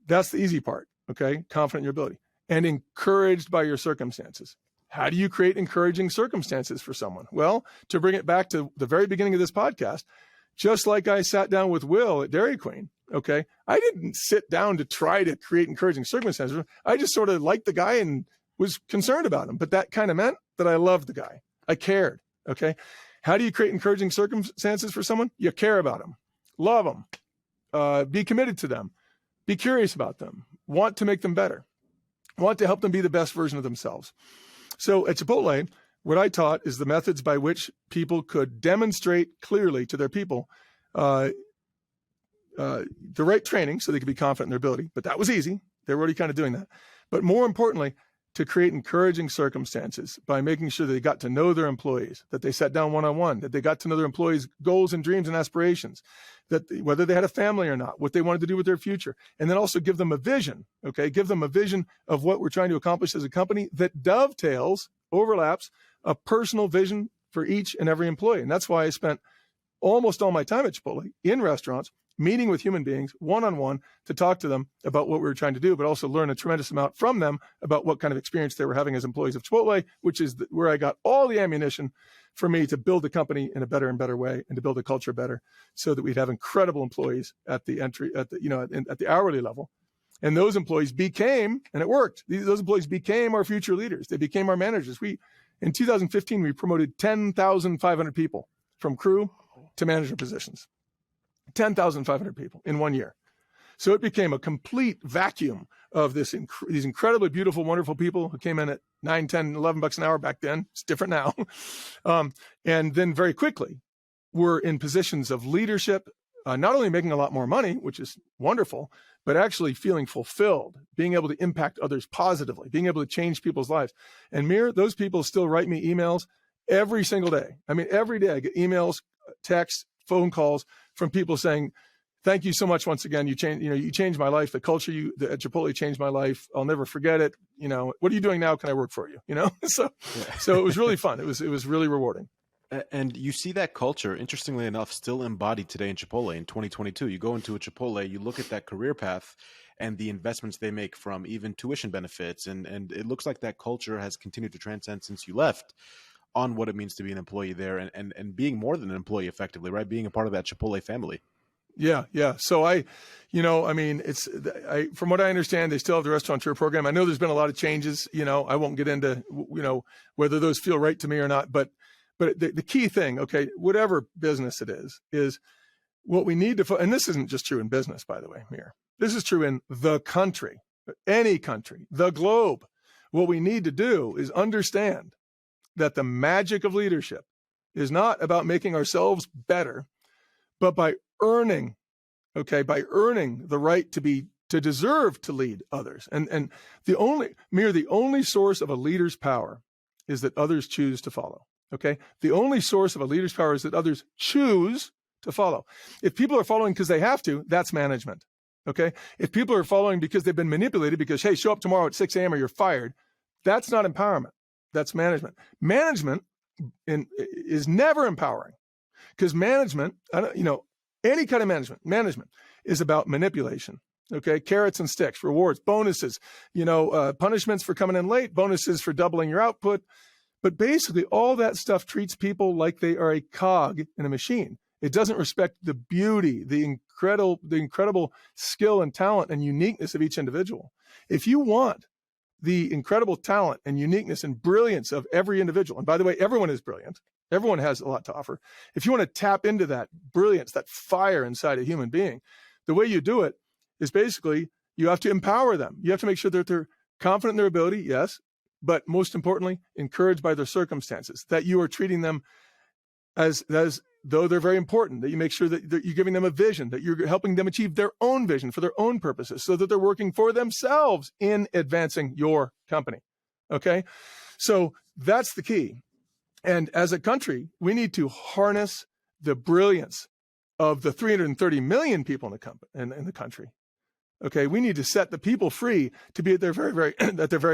That's the easy part, okay? Confident in your ability. And encouraged by your circumstances. How do you create encouraging circumstances for someone? Well, to bring it back to the very beginning of this podcast, just like I sat down with Will at Dairy Queen, okay? I didn't sit down to try to create encouraging circumstances. I just sort of liked the guy and was concerned about him. But that kind of meant that I loved the guy. I cared, okay? How do you create encouraging circumstances for someone? You care about them, love them, be committed to them, be curious about them, want to make them better. I want to help them be the best version of themselves. So at Chipotle, what I taught is the methods by which people could demonstrate clearly to their people the right training so they could be confident in their ability. But that was easy. They were already kind of doing that. But more importantly, to create encouraging circumstances by making sure that they got to know their employees, that they sat down one-on-one, that they got to know their employees' goals and dreams and aspirations, that whether they had a family or not, what they wanted to do with their future, and then also give them a vision, okay? Give them a vision of what we're trying to accomplish as a company that dovetails, overlaps a personal vision for each and every employee. And that's why I spent almost all my time at Chipotle in restaurants, meeting with human beings one-on-one to talk to them about what we were trying to do, but also learn a tremendous amount from them about what kind of experience they were having as employees of Chipotle, which is where I got all the ammunition for me to build the company in a better and better way and to build a culture better so that we'd have incredible employees at the entry, at the hourly level. And those employees became, and it worked, those employees became our future leaders. They became our managers. In 2015, we promoted 10,500 people from crew to manager positions. 10,500 people in 1 year. So it became a complete vacuum of these incredibly beautiful, wonderful people who came in at $9, $10, $11 an hour back then. It's different now. And then very quickly, we're in positions of leadership, not only making a lot more money, which is wonderful, but actually feeling fulfilled, being able to impact others positively, being able to change people's lives. And Mir, those people still write me emails every single day. I mean, every day I get emails, texts, phone calls from people saying, thank you so much once again. You changed my life. The culture at Chipotle changed my life. I'll never forget it. What are you doing now? Can I work for you? So it was really fun. It was really rewarding. And you see that culture, interestingly enough, still embodied today in Chipotle in 2022. You go into a Chipotle, you look at that career path and the investments they make from even tuition benefits. And it looks like that culture has continued to transcend since you left on what it means to be an employee there and being more than an employee effectively, right? Being a part of that Chipotle family. Yeah. So from what I understand, they still have the restaurateur program. I know there's been a lot of changes, I won't get into, whether those feel right to me or not, but the key thing, okay, whatever business it is what we need to, and this isn't just true in business, by the way, Mir. This is true in the country, any country, the globe. What we need to do is understand that the magic of leadership is not about making ourselves better, but by earning the right to deserve to lead others. And the only source of a leader's power is that others choose to follow. Okay. The only source of a leader's power is that others choose to follow. If people are following because they have to, that's management. Okay. If people are following because they've been manipulated because, hey, show up tomorrow at 6 a.m. or you're fired, that's not empowerment. That's management. Management is never empowering because management, any kind of management is about manipulation. Okay. Carrots and sticks, rewards, bonuses, punishments for coming in late, bonuses for doubling your output. But basically all that stuff treats people like they are a cog in a machine. It doesn't respect the beauty, the incredible skill and talent and uniqueness of each individual. If you want the incredible talent and uniqueness and brilliance of every individual, and by the way, everyone is brilliant. Everyone has a lot to offer. If you want to tap into that brilliance, that fire inside a human being, the way you do it is basically you have to empower them. You have to make sure that they're confident in their ability, yes, but most importantly, encouraged by their circumstances, that you are treating them as though they're very important, that you make sure that you're giving them a vision, that you're helping them achieve their own vision for their own purposes so that they're working for themselves in advancing your company. Okay. So that's the key. And as a country, we need to harness the brilliance of the 330 million people in the country. Okay. We need to set the people free to be at their very,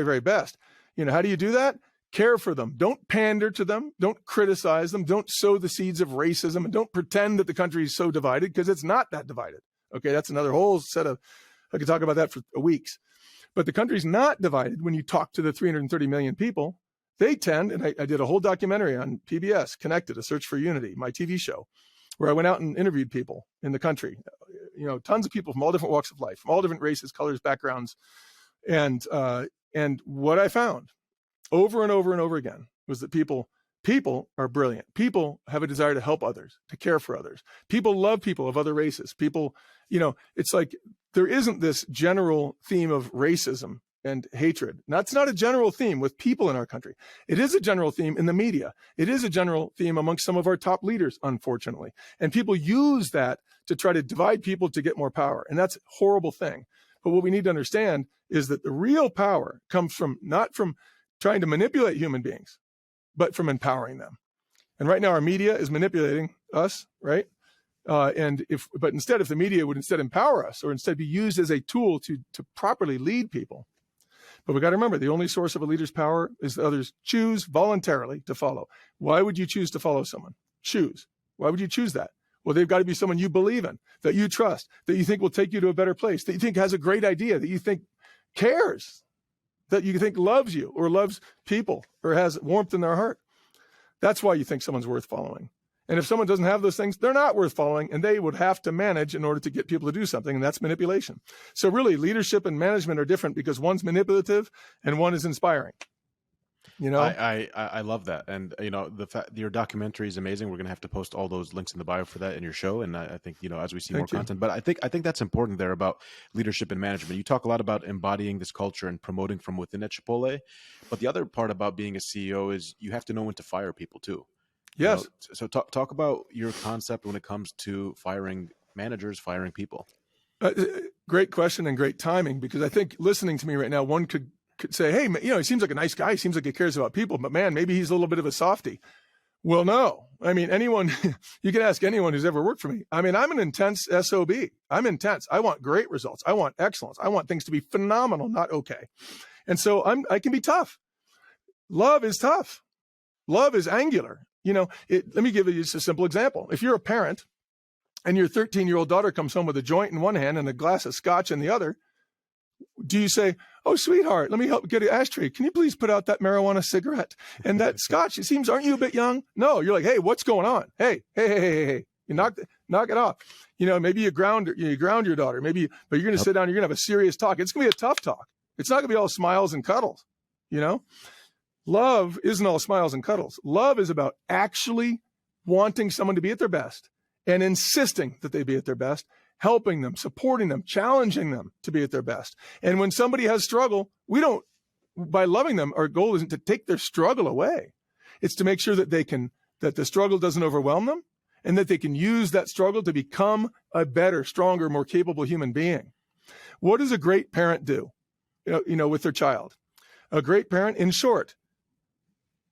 very best. How do you do that? Care for them. Don't pander to them. Don't criticize them. Don't sow the seeds of racism, and don't pretend that the country is so divided, because it's not that divided. Okay. That's another whole set of, I could talk about that for weeks, but the country's not divided. When you talk to the 330 million people, they tend, and I did a whole documentary on PBS, Connected, A Search for Unity, my TV show, where I went out and interviewed people in the country, tons of people from all different walks of life, from all different races, colors, backgrounds. And what I found over and over and over again was that people are brilliant. People have a desire to help others, to care for others. People love people of other races. People, it's like there isn't this general theme of racism and hatred. And that's not a general theme with people in our country. It is a general theme in the media. It is a general theme amongst some of our top leaders, unfortunately. And people use that to try to divide people to get more power. And that's a horrible thing. But what we need to understand is that the real power comes from not from trying to manipulate human beings, but from empowering them. And right now our media is manipulating us, right? But instead, if the media would instead empower us, or instead be used as a tool to properly lead people. But we got to remember, the only source of a leader's power is that others choose voluntarily to follow. Why would you choose to follow someone? Choose. Why would you choose that? Well, they've got to be someone you believe in, that you trust, that you think will take you to a better place, that you think has a great idea, that you think cares, that you think loves you or loves people or has warmth in their heart. That's why you think someone's worth following. And if someone doesn't have those things, they're not worth following, and they would have to manage in order to get people to do something, and that's manipulation. So really, leadership and management are different because one's manipulative and one is inspiring. You know, I love that, and your documentary is amazing. We're going to have to post all those links in the bio for that in your show, and I think as we see more content. But I think that's important there about leadership and management. You talk a lot about embodying this culture and promoting from within at Chipotle, but the other part about being a CEO is you have to know when to fire people too. Yes. So talk about your concept when it comes to firing managers, firing people. Great question and great timing, because I think listening to me right now, one could say, hey, he seems like a nice guy. He seems like he cares about people, but man, maybe he's a little bit of a softie. Well, no. I mean, you can ask anyone who's ever worked for me. I mean, I'm an intense SOB. I'm intense. I want great results. I want excellence. I want things to be phenomenal, not okay. And so I can be tough. Love is tough. Love is angular. Let me give you just a simple example. If you're a parent and your 13-year-old daughter comes home with a joint in one hand and a glass of scotch in the other, do you say, oh, sweetheart, let me help get an ashtray. Can you please put out that marijuana cigarette and that scotch? It seems, aren't you a bit young? No, you're like, hey, what's going on? Hey. You knock it off. Maybe you ground your daughter. But you're going to sit down, you're going to have a serious talk. It's going to be a tough talk. It's not going to be all smiles and cuddles, Love isn't all smiles and cuddles. Love is about actually wanting someone to be at their best and insisting that they be at their best, helping them, supporting them, challenging them to be at their best. And when somebody has struggle, by loving them, our goal isn't to take their struggle away. It's to make sure that that the struggle doesn't overwhelm them and that they can use that struggle to become a better, stronger, more capable human being. What does a great parent do, with their child? A great parent, in short,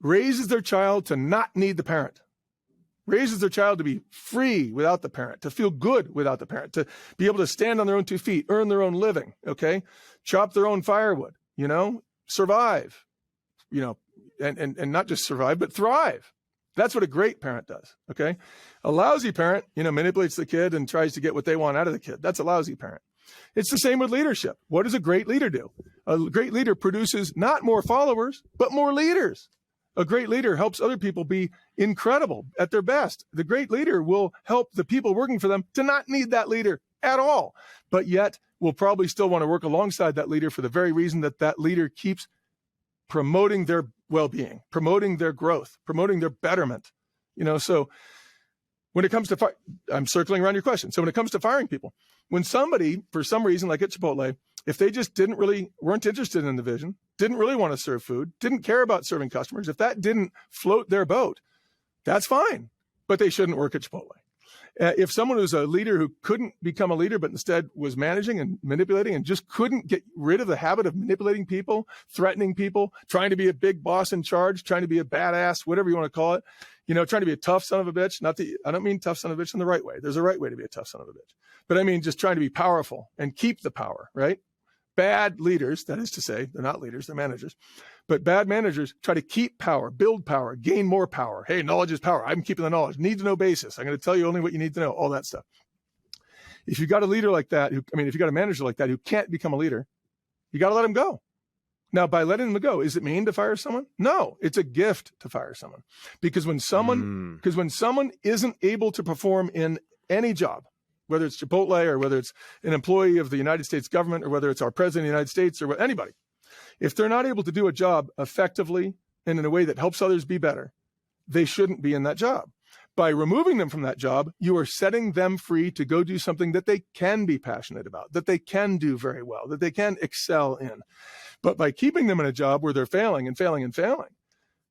raises their child to not need the parent, raises their child to be free without the parent, to feel good without the parent, to be able to stand on their own 2 feet, earn their own living, chop their own firewood, survive, and not just survive, but thrive. That's what a great parent does, okay? A lousy parent, manipulates the kid and tries to get what they want out of the kid. That's a lousy parent. It's the same with leadership. What does a great leader do? A great leader produces not more followers, but more leaders. A great leader helps other people be incredible at their best. The great leader will help the people working for them to not need that leader at all, but yet will probably still want to work alongside that leader for the very reason that that leader keeps promoting their well-being, promoting their growth, promoting their betterment. So when it comes to I'm circling around your question. So when it comes to firing people, when somebody, for some reason, like at Chipotle, if they just weren't interested in the vision, didn't really want to serve food, didn't care about serving customers, if that didn't float their boat, that's fine, but they shouldn't work at Chipotle. If someone was a leader who couldn't become a leader, but instead was managing and manipulating and just couldn't get rid of the habit of manipulating people, threatening people, trying to be a big boss in charge, trying to be a badass, whatever you want to call it, trying to be a tough son of a bitch. I don't mean tough son of a bitch in the right way. There's a right way to be a tough son of a bitch. But I mean just trying to be powerful and keep the power, right? Bad leaders, that is to say, they're not leaders, they're managers. But bad managers try to keep power, build power, gain more power. Hey, knowledge is power. I'm keeping the knowledge. Need to know basis. I'm going to tell you only what you need to know, all that stuff. If you've got a leader like that, if you've got a manager like that who can't become a leader, you got to let him go. Now, by letting them go, is it mean to fire someone? No, it's a gift to fire someone. Because when someone isn't able to perform in any job, whether it's Chipotle or whether it's an employee of the United States government or whether it's our president of the United States or anybody, if they're not able to do a job effectively and in a way that helps others be better, they shouldn't be in that job. By removing them from that job, you are setting them free to go do something that they can be passionate about, that they can do very well, that they can excel in. But by keeping them in a job where they're failing and failing and failing,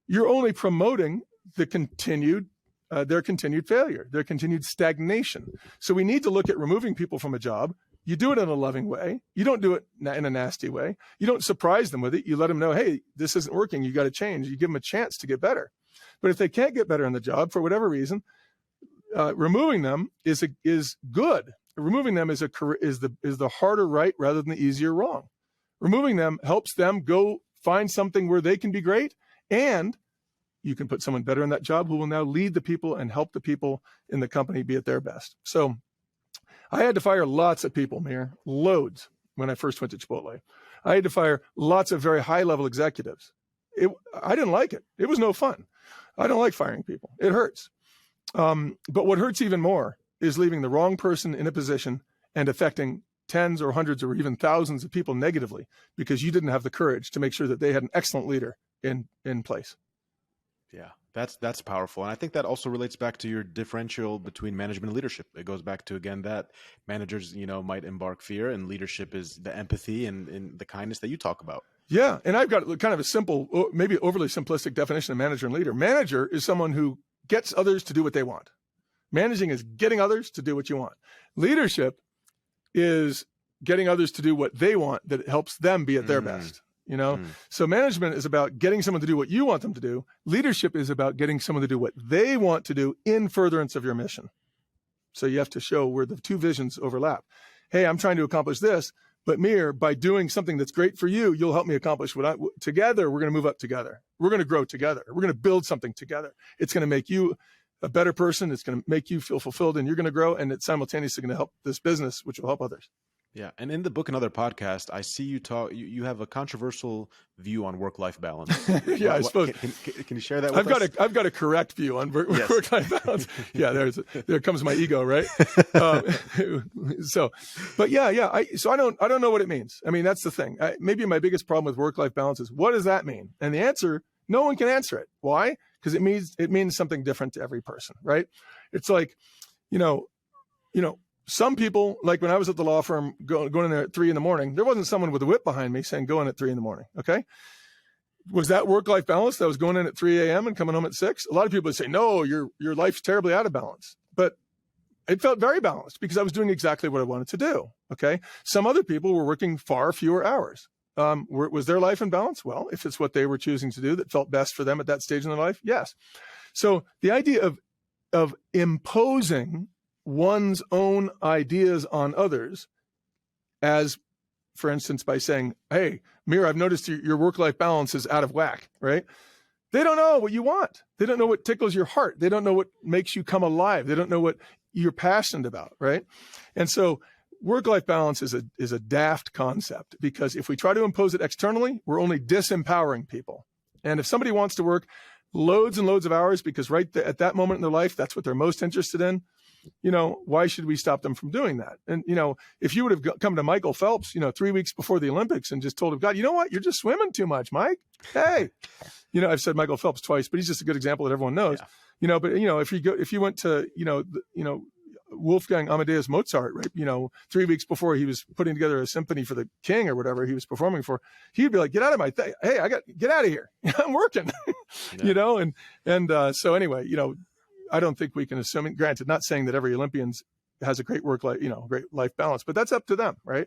you're only promoting their continued failure, their continued stagnation. So we need to look at removing people from a job. You do it in a loving way. You don't do it in a nasty way. You don't surprise them with it. You let them know, hey, this isn't working. You got to change. You give them a chance to get better. But if they can't get better in the job for whatever reason, removing them is good. Removing them is the harder right rather than the easier wrong. Removing them helps them go find something where they can be great, and you can put someone better in that job who will now lead the people and help the people in the company be at their best. So I had to fire lots of people, Mir, loads, when I first went to Chipotle. I had to fire lots of very high-level executives. I didn't like it. It was no fun. I don't like firing people. It hurts. But what hurts even more is leaving the wrong person in a position and affecting tens or hundreds or even thousands of people negatively because you didn't have the courage to make sure that they had an excellent leader in place. Yeah, that's powerful. And I think that also relates back to your differential between management and leadership. It goes back to, again, that managers, might embark fear, and leadership is the empathy and the kindness that you talk about. Yeah. And I've got kind of a simple, maybe overly simplistic definition of manager and leader. Manager is someone who gets others to do what they want. Managing is getting others to do what you want. Leadership is getting others to do what they want that helps them be at their best. So management is about getting someone to do what you want them to do. Leadership is about getting someone to do what they want to do in furtherance of your mission. So you have to show where the two visions overlap. Hey, I'm trying to accomplish this, but Mir, by doing something that's great for you, you'll help me accomplish together. We're going to move up together. We're going to grow together. We're going to build something together. It's going to make you a better person. It's going to make you feel fulfilled, and you're going to grow. And it's simultaneously going to help this business, which will help others. Yeah. And in the book and other podcast, I see you talk, you have a controversial view on work-life balance. Yeah, I suppose. Can you share that with us? I've got a correct view on work-life balance. Yeah, there comes my ego, right? But I don't know what it means. I mean, that's the thing. Maybe my biggest problem with work-life balance is, what does that mean? And the answer, no one can answer it. Why? Because it means something different to every person, right? It's like, some people, like when I was at the law firm going in there at 3 a.m, there wasn't someone with a whip behind me saying, go in at 3 a.m. Okay. Was that work-life balance? That was going in at 3 a.m. and coming home at 6? A lot of people would say, no, your life's terribly out of balance. But it felt very balanced because I was doing exactly what I wanted to do. Okay. Some other people were working far fewer hours. Was their life in balance? Well, if it's what they were choosing to do that felt best for them at that stage in their life, yes. So the idea of imposing one's own ideas on others, as, for instance, by saying, hey, Mir, I've noticed your work-life balance is out of whack, right? They don't know what you want. They don't know what tickles your heart. They don't know what makes you come alive. They don't know what you're passionate about, right? And so work-life balance is a daft concept, because if we try to impose it externally, we're only disempowering people. And if somebody wants to work loads and loads of hours because at that moment in their life, that's what they're most interested in, why should we stop them from doing that? And, if you would have come to Michael Phelps, 3 weeks before the Olympics and just told him, God, you know what? You're just swimming too much, Mike. Hey, I've said Michael Phelps twice, but he's just a good example that everyone knows, but if you went to, Wolfgang Amadeus Mozart, right? 3 weeks before he was putting together a symphony for the king or whatever he was performing for, he'd be like, get out of my thing. Hey, get out of here. I'm working, so anyway, I don't think we can assume, granted, not saying that every Olympian has a great work life, great life balance, but that's up to them, right?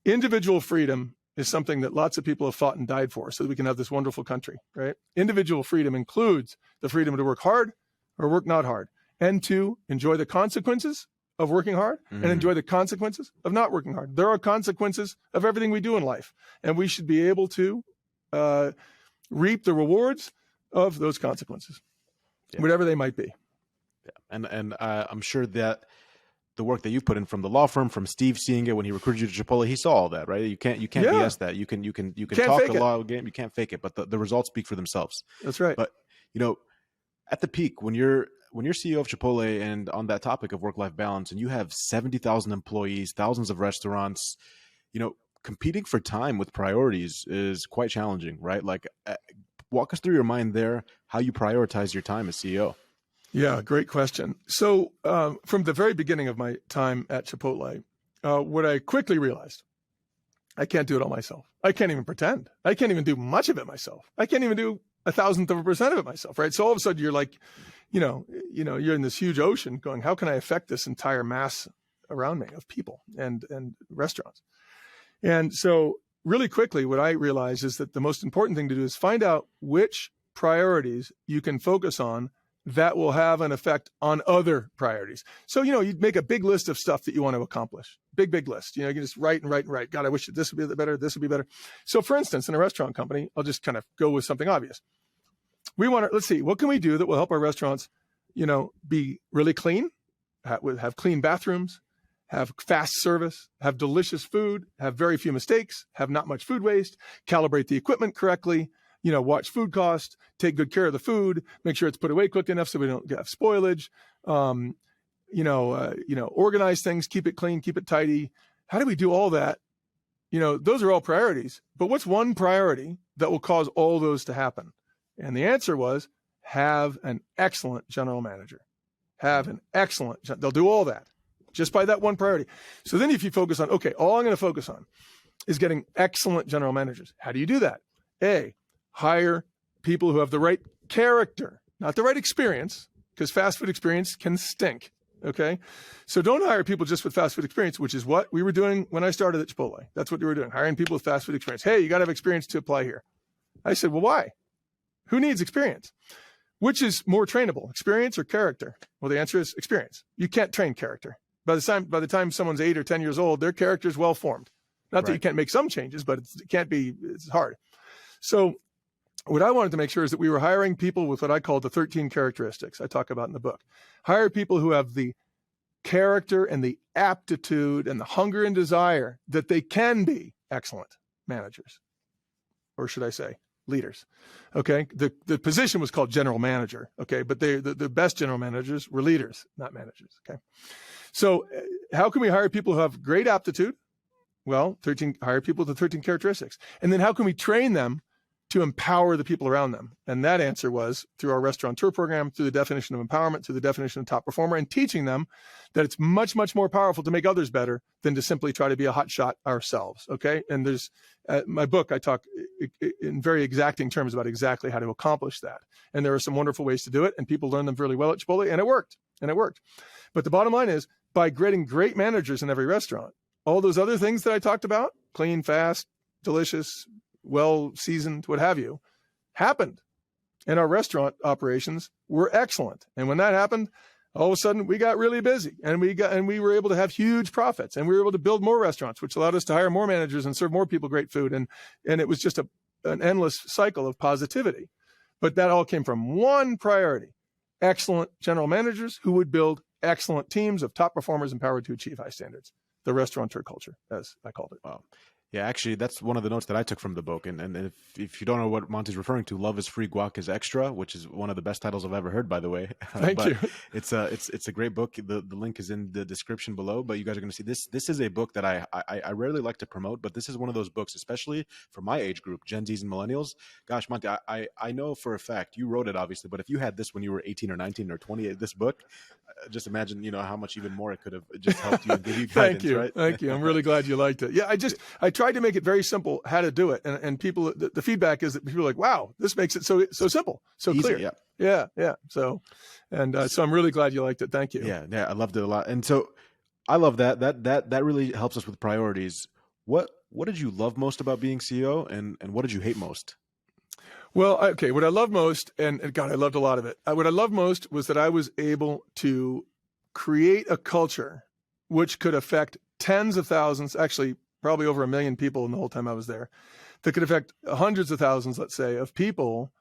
Individual freedom is something that lots of people have fought and died for so that we can have this wonderful country, right? Individual freedom includes the freedom to work hard or work not hard, and to enjoy the consequences of working hard and enjoy the consequences of not working hard. There are consequences of everything we do in life, and we should be able to reap the rewards of those consequences. Yeah. Whatever they might be. Yeah. And I'm sure that the work that you put in from the law firm, from Steve seeing it when he recruited you to Chipotle, he saw all that, right? You can't BS that. You can talk a lot of game, you can't fake it, but the results speak for themselves. That's right. But at the peak, when you're CEO of Chipotle, and on that topic of work-life balance, and you have 70,000 employees, thousands of restaurants, competing for time with priorities is quite challenging, right? Like, walk us through your mind there, how you prioritize your time as CEO. Yeah, great question. So from the very beginning of my time at Chipotle, what I quickly realized, I can't do it all myself. I can't even pretend. I can't even do much of it myself. I can't even do 1,000th% of it myself, right? So all of a sudden you're like, you're in this huge ocean going, how can I affect this entire mass around me of people and restaurants? And so really quickly, what I realized is that the most important thing to do is find out which priorities you can focus on that will have an effect on other priorities. So, you'd make a big list of stuff that you want to accomplish. Big list. You can just write and write and write. God, I wish this would be better. This would be better. So for instance, in a restaurant company, I'll just kind of go with something obvious. We want to, let's see, what can we do that will help our restaurants, be really clean, have clean bathrooms, have fast service, have delicious food, have very few mistakes, have not much food waste, calibrate the equipment correctly, watch food cost, take good care of the food, make sure it's put away quick enough so we don't have spoilage, organize things, keep it clean, keep it tidy. How do we do all that? Those are all priorities, but what's one priority that will cause all those to happen? And the answer was have an excellent general manager. They'll do all that just by that one priority. So then if you focus on, okay, all I'm going to focus on is getting excellent general managers. How do you do that? A, hire people who have the right character, not the right experience, because fast food experience can stink. Okay. So don't hire people just with fast food experience, which is what we were doing when I started at Chipotle. That's what we were doing, hiring people with fast food experience. Hey, you got to have experience to apply here. I said, well, why? Who needs experience? Which is more trainable, experience or character? Well, the answer is experience. You can't train character. By the time someone's 8 or 10 years old, their character is well formed. Not that you can't make some changes, but it's hard. So what I wanted to make sure is that we were hiring people with what I call the 13 characteristics I talk about in the book. Hire people who have the character and the aptitude and the hunger and desire that they can be excellent managers, or should I say leaders. Okay. The position was called general manager. Okay. But the best general managers were leaders, not managers. Okay. So how can we hire people who have great aptitude? Well, hire people with the 13 characteristics. And then how can we train them to empower the people around them? And that answer was through our restaurateur program, through the definition of empowerment, through the definition of top performer, and teaching them that it's much, much more powerful to make others better than to simply try to be a hot shot ourselves. Okay. And there's my book, I talk in very exacting terms about exactly how to accomplish that. And there are some wonderful ways to do it, and people learn them really well at Chipotle, and it worked. But the bottom line is, by getting great managers in every restaurant, all those other things that I talked about, clean, fast, delicious, well-seasoned, what have you, happened. And our restaurant operations were excellent. And when that happened, all of a sudden we got really busy, and we were able to have huge profits, and we were able to build more restaurants, which allowed us to hire more managers and serve more people great food. And it was just an endless cycle of positivity. But that all came from one priority: excellent general managers who would build excellent teams of top performers empowered to achieve high standards. The restaurateur culture, as I called it. Wow. Yeah, actually, that's one of the notes that I took from the book. And if you don't know what Monty's referring to, Love is Free, Guac is Extra, which is one of the best titles I've ever heard, by the way. Thank you. It's a great book. The link is in the description below, but you guys are going to see this. This is a book that I rarely like to promote, but this is one of those books, especially for my age group, Gen Zs and Millennials. Gosh, Monty, I know for a fact you wrote it, obviously, but if you had this when you were 18 or 19 or 20, this book, just imagine, how much even more it could have just helped you and give you guidance. Thank you. Right? Thank you. I'm really glad you liked it. Yeah, I tried to make it very simple how to do it. And people, the feedback is that people are like, wow, this makes it so simple, so easy, clear. Yeah. So I'm really glad you liked it. Thank you. Yeah. I loved it a lot. And so I love that really helps us with priorities. What did you love most about being CEO, and what did you hate most? Well, okay, what I love most, and God, I loved a lot of it. What I loved most was that I was able to create a culture which could affect tens of thousands, actually probably over 1 million people in the whole time I was there, that could affect hundreds of thousands, let's say, of people,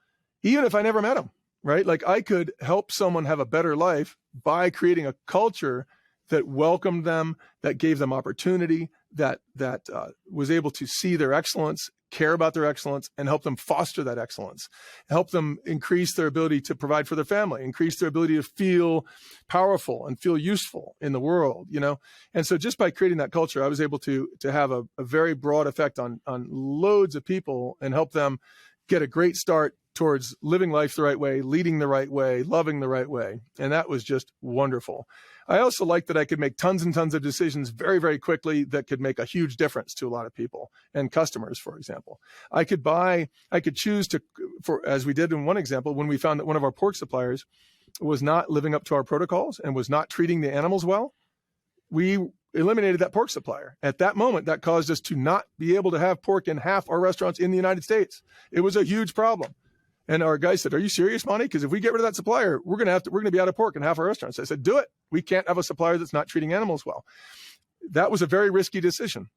even if I never met them, right? Like I could help someone have a better life by creating a culture that welcomed them, that gave them opportunity, that was able to see their excellence, care about their excellence, and help them foster that excellence, help them increase their ability to provide for their family, increase their ability to feel powerful and feel useful in the world, And so just by creating that culture, I was able to have a very broad effect on loads of people and help them get a great start towards living life the right way, leading the right way, loving the right way. And that was just wonderful. I also liked that I could make tons and tons of decisions very, very quickly that could make a huge difference to a lot of people and customers, for example. I could choose to, as we did in one example, when we found that one of our pork suppliers was not living up to our protocols and was not treating the animals well, we eliminated that pork supplier. At that moment, that caused us to not be able to have pork in half our restaurants in the United States. It was a huge problem. And our guy said, "Are you serious, Monty? Because if we get rid of that supplier, we're going to be out of pork in half our restaurants." I said, "Do it. We can't have a supplier that's not treating animals well." That was a very risky decision.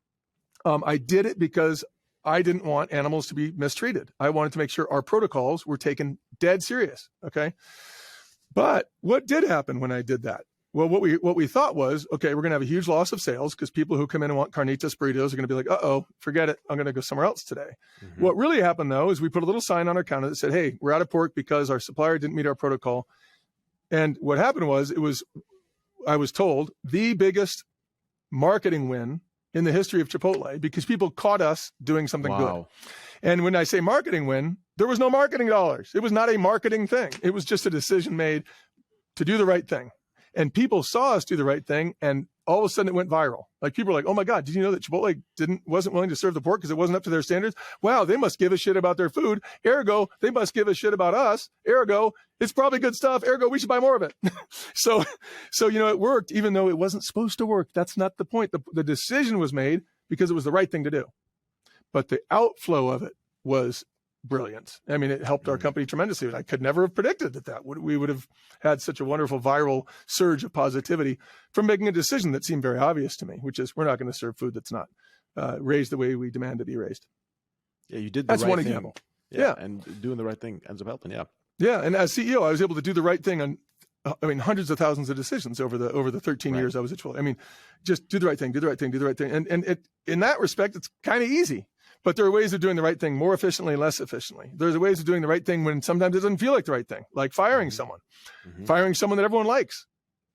I did it because I didn't want animals to be mistreated. I wanted to make sure our protocols were taken dead serious. Okay. But what did happen when I did that? Well, what we thought was, okay, we're going to have a huge loss of sales because people who come in and want carnitas burritos are going to be like, uh-oh, forget it. I'm going to go somewhere else today. Mm-hmm. What really happened, though, is we put a little sign on our counter that said, "Hey, we're out of pork because our supplier didn't meet our protocol." And what happened was, I was told, the biggest marketing win in the history of Chipotle because people caught us doing something good. And when I say marketing win, there was no marketing dollars. It was not a marketing thing. It was just a decision made to do the right thing. And people saw us do the right thing, and all of a sudden it went viral. Like people were like, "Oh my God, did you know that Chipotle wasn't willing to serve the pork because it wasn't up to their standards? Wow, they must give a shit about their food. Ergo, they must give a shit about us. Ergo, it's probably good stuff. Ergo, we should buy more of it." So it worked, even though it wasn't supposed to work. That's not the point. The decision was made because it was the right thing to do. But the outflow of it was brilliant. I mean, it helped our company tremendously. I could never have predicted that we would have had such a wonderful viral surge of positivity from making a decision that seemed very obvious to me, which is we're not going to serve food that's not raised the way we demand to be raised. Yeah, you did. That's one example. Yeah, and doing the right thing ends up helping. Yeah. Yeah, and as CEO, I was able to do the right thing on, hundreds of thousands of decisions over the 13 years I was at Chipotle. I mean, just do the right thing, do the right thing, do the right thing, and it, in that respect, it's kind of easy. But there are ways of doing the right thing more efficiently and less efficiently. There's ways of doing the right thing when sometimes it doesn't feel like the right thing, like firing someone, firing someone that everyone likes,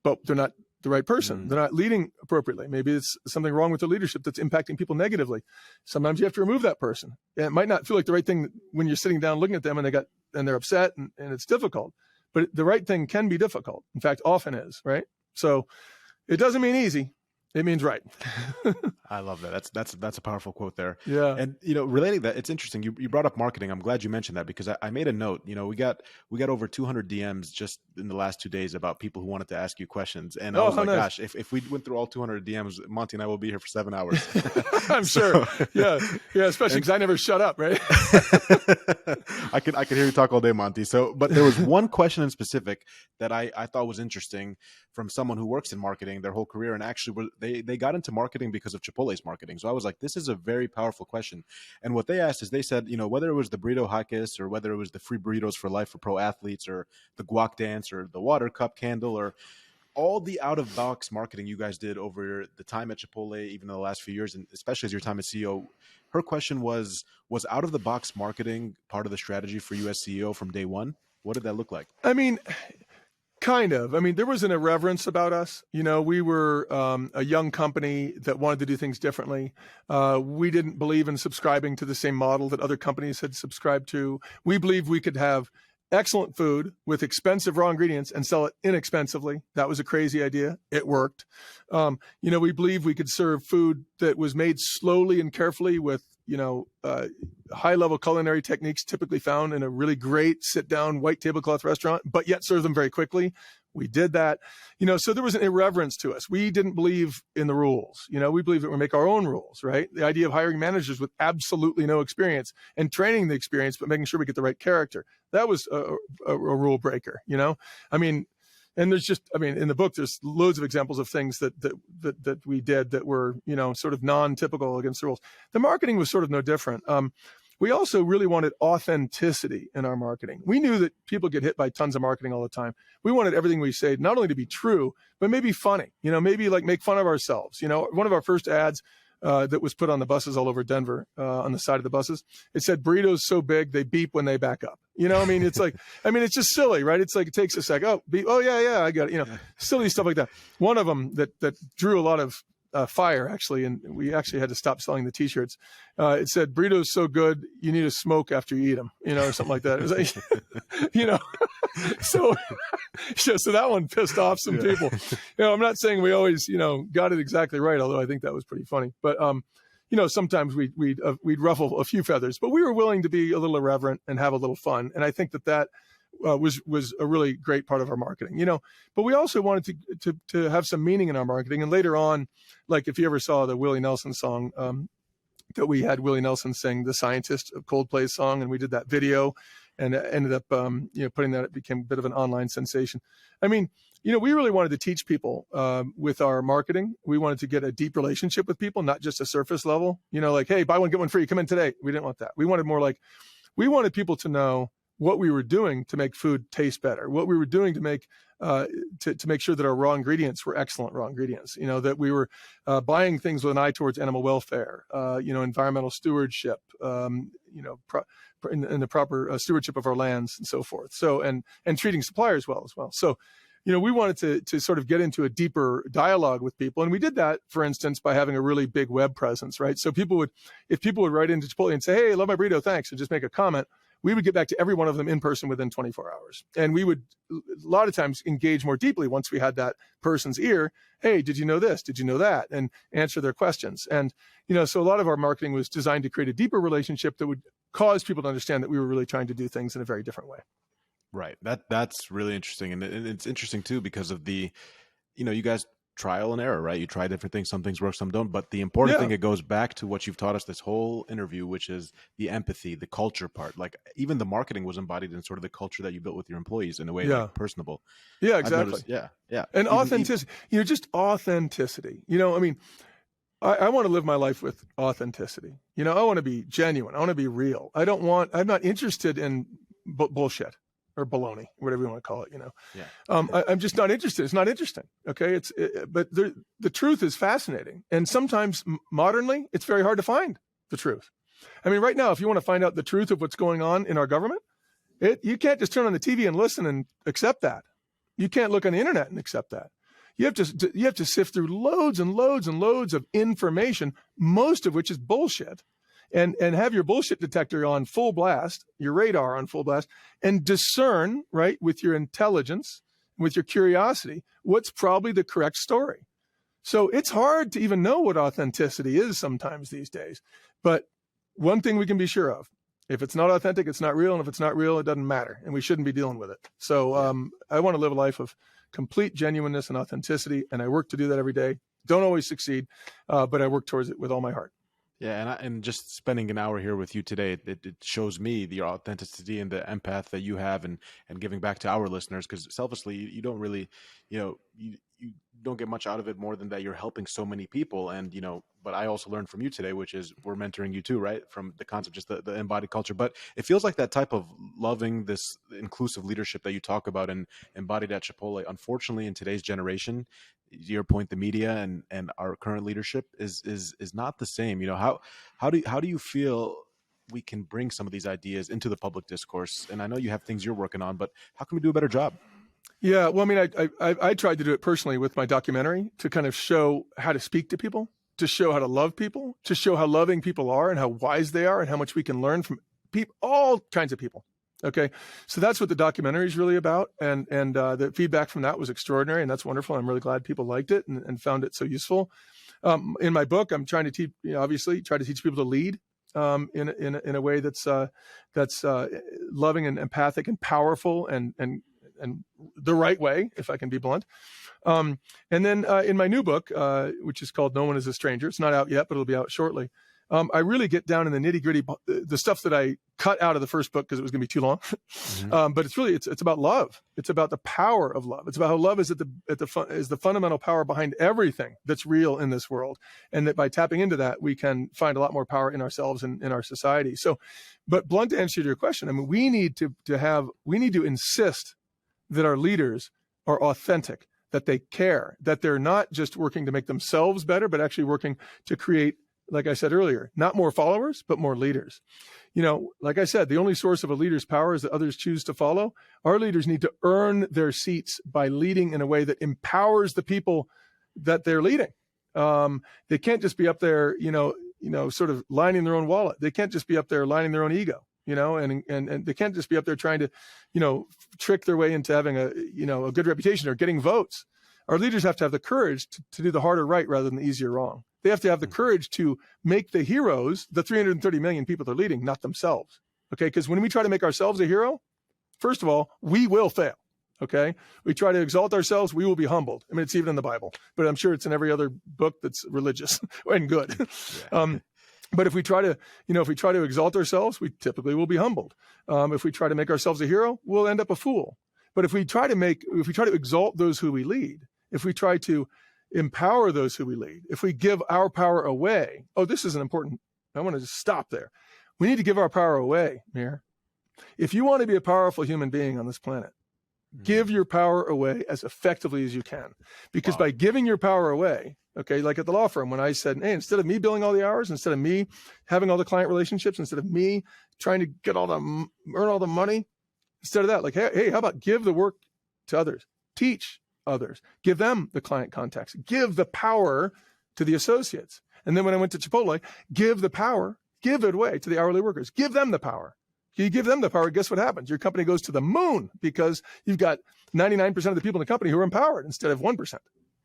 but they're not the right person. They're not leading appropriately. Maybe it's something wrong with their leadership that's impacting people negatively. Sometimes you have to remove that person. And it might not feel like the right thing when you're sitting down looking at them and they're upset and it's difficult. But the right thing can be difficult. In fact, often is, right? So it doesn't mean easy. It means right. I love that. That's a powerful quote there. Yeah. And relating that, it's interesting. You brought up marketing. I'm glad you mentioned that because I made a note. We got over 200 DMs just in the last 2 days about people who wanted to ask you questions. And I was like, nice. Gosh, if we went through all 200 DMs, Monty and I will be here for 7 hours. I'm sure. Yeah. Especially because I never shut up, right? I could hear you talk all day, Monty. But there was one question in specific that I thought was interesting from someone who works in marketing their whole career, and actually they got into marketing because of Chipotle's marketing. So I was like, this is a very powerful question. And what they asked is, they said, whether it was the burrito hot kiss or whether it was the free burritos for life for pro athletes or the guac dance or the water cup candle or all the out-of-box marketing you guys did over the time at Chipotle, even in the last few years, and especially as your time as CEO, her question was out-of-the-box marketing part of the strategy for you as CEO from day one? What did that look like? I mean, kind of. I mean, there was an irreverence about us. We were a young company that wanted to do things differently. We didn't believe in subscribing to the same model that other companies had subscribed to. We believed we could have excellent food with expensive raw ingredients and sell it inexpensively. That was a crazy idea. It worked. We believed we could serve food that was made slowly and carefully with high-level culinary techniques typically found in a really great sit-down white tablecloth restaurant, but yet serve them very quickly. We did that. So there was an irreverence to us. We didn't believe in the rules. We believe that we make our own rules, right? The idea of hiring managers with absolutely no experience and training the experience, but making sure we get the right character. That was a rule breaker, I mean, and there's in the book, there's loads of examples of things that we did that were, sort of non-typical against the rules. The marketing was sort of no different. We also really wanted authenticity in our marketing. We knew that people get hit by tons of marketing all the time. We wanted everything we said not only to be true, but maybe funny, maybe like make fun of ourselves. One of our first ads that was put on the buses all over Denver, on the side of the buses, it said, "Burritos so big, they beep when they back up." It's like, it's just silly, right? It's like, it takes a sec. Oh, beep. Oh yeah, I got it. Silly stuff like that. One of them that drew a lot of fire, actually, and we actually had to stop selling the T-shirts. It said, "Burritos so good, you need a smoke after you eat them," or something like that. It was like, so so that one pissed off some people. I'm not saying we always, got it exactly right, although I think that was pretty funny. But sometimes we'd ruffle a few feathers, but we were willing to be a little irreverent and have a little fun, and I think that was a really great part of our marketing, but we also wanted to have some meaning in our marketing. And later on, like if you ever saw the Willie Nelson song, that we had Willie Nelson sing "The Scientist" of Coldplay's song, and we did that video and ended up, putting that, it became a bit of an online sensation. I mean, we really wanted to teach people with our marketing. We wanted to get a deep relationship with people, not just a surface level, like, hey, buy one, get one free, come in today. We didn't want that. We wanted more like, we wanted people to know what we were doing to make food taste better, what we were doing to make to make sure that our raw ingredients were excellent raw ingredients, that we were buying things with an eye towards animal welfare, environmental stewardship, in the proper stewardship of our lands and so forth. So, and treating suppliers well as well. So, we wanted to sort of get into a deeper dialogue with people. And we did that, for instance, by having a really big web presence, right? So if people would write into Chipotle and say, "Hey, I love my burrito, thanks," and just make a comment, we would get back to every one of them in person within 24 hours. And we would a lot of times engage more deeply once we had that person's ear. "Hey, did you know this? Did you know that?" And answer their questions. And, so a lot of our marketing was designed to create a deeper relationship that would cause people to understand that we were really trying to do things in a very different way. Right. That's really interesting. And it's interesting too, because of the, you guys trial and error, right? You try different things. Some things work, some don't. But the important thing, it goes back to what you've taught us this whole interview, which is the empathy, the culture part. Like even the marketing was embodied in sort of the culture that you built with your employees in a way, like personable. Yeah, exactly. Yeah. And authenticity, just authenticity. I want to live my life with authenticity. I want to be genuine. I want to be real. I'm not interested in bullshit or baloney, whatever you want to call it, I'm just not interested. It's not interesting. Okay. But the truth is fascinating. And sometimes modernly, it's very hard to find the truth. I mean, right now, if you want to find out the truth of what's going on in our government, you can't just turn on the TV and listen and accept that. You can't look on the internet and accept that. You have to sift through loads and loads and loads of information, most of which is bullshit. And have your bullshit detector on full blast, your radar on full blast, and discern, right, with your intelligence, with your curiosity, what's probably the correct story. So it's hard to even know what authenticity is sometimes these days. But one thing we can be sure of, if it's not authentic, it's not real. And if it's not real, it doesn't matter. And we shouldn't be dealing with it. So I want to live a life of complete genuineness and authenticity. And I work to do that every day. Don't always succeed, but I work towards it with all my heart. Yeah, and just spending an hour here with you today, it shows me the authenticity and the empath that you have, and giving back to our listeners, because selfishly, you don't really, you don't get much out of it more than that you're helping so many people. And, but I also learned from you today, which is we're mentoring you too, right? From the concept, just the embodied culture. But it feels like that type of loving, this inclusive leadership that you talk about and embodied at Chipotle, unfortunately, in today's generation, to your point, the media and our current leadership is not the same. How do you feel we can bring some of these ideas into the public discourse? And I know you have things you're working on, but how can we do a better job? Yeah, well, I mean, I tried to do it personally with my documentary to kind of show how to speak to people, to show how to love people, to show how loving people are and how wise they are and how much we can learn from people, all kinds of people. Okay. So that's what the documentary is really about. And the feedback from that was extraordinary, and that's wonderful. I'm really glad people liked it and found it so useful. In my book, I'm trying to teach, obviously try to teach people to lead in a way that's loving and empathic and powerful and the right way, if I can be blunt. And then in my new book, which is called No One is a Stranger, it's not out yet, but it'll be out shortly. I really get down in the nitty gritty, the stuff that I cut out of the first book because it was going to be too long. Mm-hmm. But it's really, it's about love. It's about the power of love. It's about how love is is the fundamental power behind everything that's real in this world. And that by tapping into that, we can find a lot more power in ourselves and in our society. So, but blunt to answer your question, I mean, we need to insist that our leaders are authentic, that they care, that they're not just working to make themselves better, but actually working to create, like I said earlier, not more followers, but more leaders. Like I said, the only source of a leader's power is that others choose to follow. Our leaders need to earn their seats by leading in a way that empowers the people that they're leading. They can't just be up there, sort of lining their own wallet. They can't just be up there lining their own ego, and they can't just be up there trying to, trick their way into having a good reputation or getting votes. Our leaders have to have the courage to do the harder right rather than the easier wrong. They have to have the courage to make the heroes the 330 million people they're leading, not themselves. Okay, because when we try to make ourselves a hero, first of all, we will fail. Okay, we try to exalt ourselves, we will be humbled. I mean, it's even in the Bible, but I'm sure it's in every other book that's religious and good. But if we try to exalt ourselves, we typically will be humbled. If we try to make ourselves a hero, we'll end up a fool. But if we try to exalt those who we lead, if we try to empower those who we lead, if we give our power away, this is an important, I want to just stop there. We need to give our power away, Mir. If you want to be a powerful human being on this planet, give your power away as effectively as you can. Because by giving your power away, okay, like at the law firm, when I said, hey, instead of me billing all the hours, instead of me having all the client relationships, instead of me trying to earn all the money, instead of that, like, hey, how about give the work to others, teach others, give them the client contacts, give the power to the associates. And then when I went to Chipotle, give it away to the hourly workers, give them the power. You give them the power, guess what happens? Your company goes to the moon because you've got 99% of the people in the company who are empowered instead of 1%.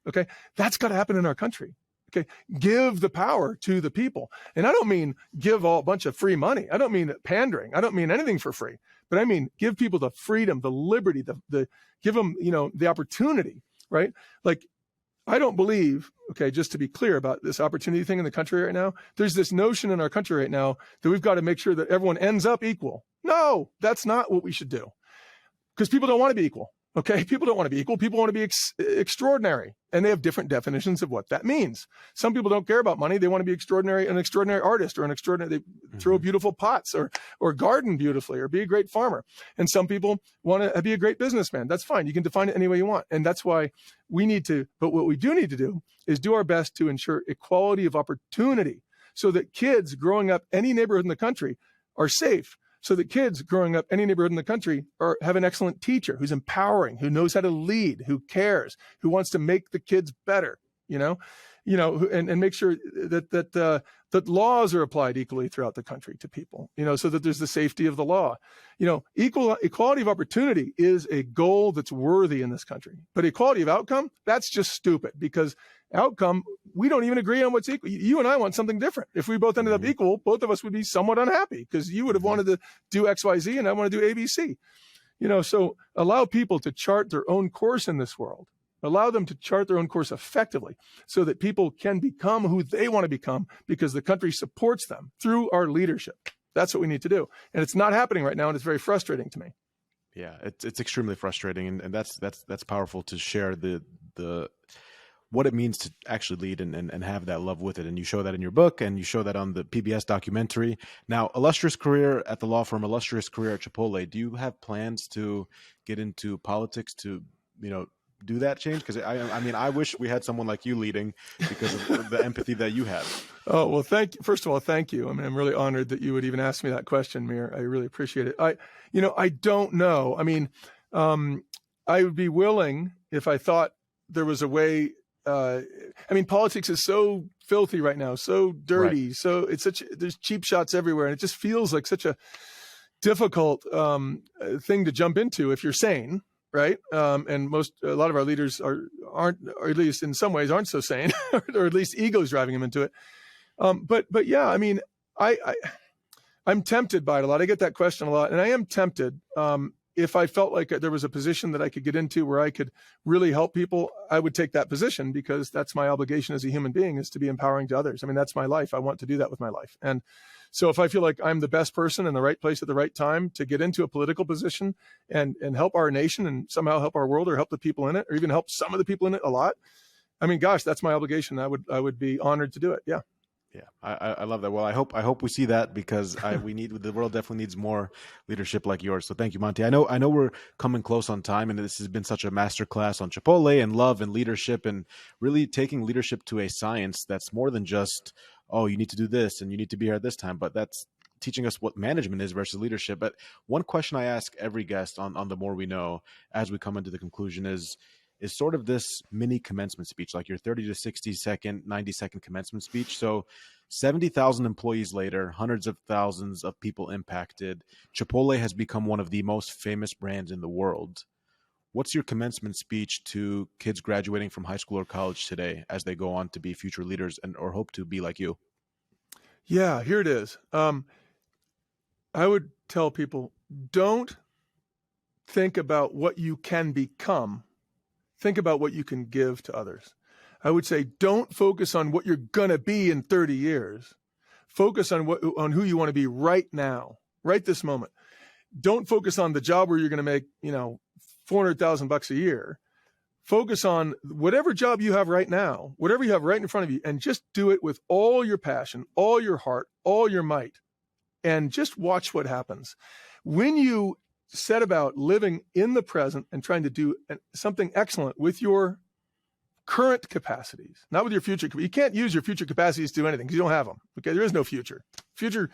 Okay, that's got to happen in our country. Okay, give the power to the people. And I don't mean give a bunch of free money. I don't mean pandering. I don't mean anything for free. But I mean give people the freedom, the liberty, give them, the opportunity, right? Like, I don't believe, okay, just to be clear about this opportunity thing in the country right now, there's this notion in our country right now that we've got to make sure that everyone ends up equal. No, that's not what we should do. Because people don't want to be equal. Okay, people don't want to be equal. People want to be extraordinary, and they have different definitions of what that means. Some people don't care about money; they want to be extraordinary, an extraordinary artist, or an extraordinary. They throw beautiful pots, or garden beautifully, or be a great farmer. And some people want to be a great businessman. That's fine. You can define it any way you want, and that's why we need to. But what we do need to do is do our best to ensure equality of opportunity, so that kids growing up any neighborhood in the country are safe. So that kids growing up any neighborhood in the country have an excellent teacher who's empowering, who knows how to lead, who cares, who wants to make the kids better, and make sure that laws are applied equally throughout the country to people, so that there's the safety of the law. Equality of opportunity is a goal that's worthy in this country, but equality of outcome, that's just stupid, because outcome, we don't even agree on what's equal. You and I want something different. If we both ended up equal, both of us would be somewhat unhappy, because you would have wanted to do X, Y, Z, and I want to do A, B, C. So allow people to chart their own course in this world. Allow them to chart their own course effectively, so that people can become who they want to become, because the country supports them through our leadership. That's what we need to do. And it's not happening right now, and it's very frustrating to me. Yeah, it's extremely frustrating, and that's powerful to share the what it means to actually lead and have that love with it. And you show that in your book, and you show that on the PBS documentary. Now, illustrious career at the law firm, illustrious career at Chipotle. Do you have plans to get into politics to, do that change? Because I wish we had someone like you leading, because of the empathy that you have. Oh, well, thank you. First of all, thank you. I mean, I'm really honored that you would even ask me that question, Mir. I really appreciate it. I don't know. I mean, I would be willing if I thought there was a way. Politics is so filthy right now, so dirty. Right. So there's cheap shots everywhere. And it just feels like such a difficult thing to jump into if you're sane. Right. And a lot of our leaders aren't, or at least in some ways aren't so sane, or at least ego's driving them into it. But yeah, I mean, I'm tempted by it a lot. I get that question a lot, and I am tempted. If I felt like there was a position that I could get into where I could really help people, I would take that position, because that's my obligation as a human being, is to be empowering to others. I mean, that's my life. I want to do that with my life. And so if I feel like I'm the best person in the right place at the right time to get into a political position and help our nation and somehow help our world, or help the people in it, or even help some of the people in it a lot, I mean, gosh, that's my obligation. I would be honored to do it. Yeah. Yeah, I love that. Well, I hope we see that, because the world definitely needs more leadership like yours. So thank you, Monty. I know we're coming close on time, and this has been such a masterclass on Chipotle and love and leadership, and really taking leadership to a science that's more than just, oh, you need to do this and you need to be here at this time, but that's teaching us what management is versus leadership. But one question I ask every guest on The More We Know as we come into the conclusion is is sort of this mini commencement speech, like your 30 to 60 second, 90-second commencement speech. So 70,000 employees later, hundreds of thousands of people impacted, Chipotle has become one of the most famous brands in the world. What's your commencement speech to kids graduating from high school or college today as they go on to be future leaders and or hope to be like you? Yeah, here it is. I would tell people, don't think about what you can become. Think about what you can give to others. I would say, don't focus on what you're going to be in 30 years. Focus on who you want to be right now, right this moment. Don't focus on the job where you're going to make, $400,000 a year. Focus on whatever job you have right now, whatever you have right in front of you, and just do it with all your passion, all your heart, all your might, and just watch what happens. When you set about living in the present and trying to do something excellent with your current capacities, not with your future. You can't use your future capacities to do anything because you don't have them. Okay, there is no future. Future,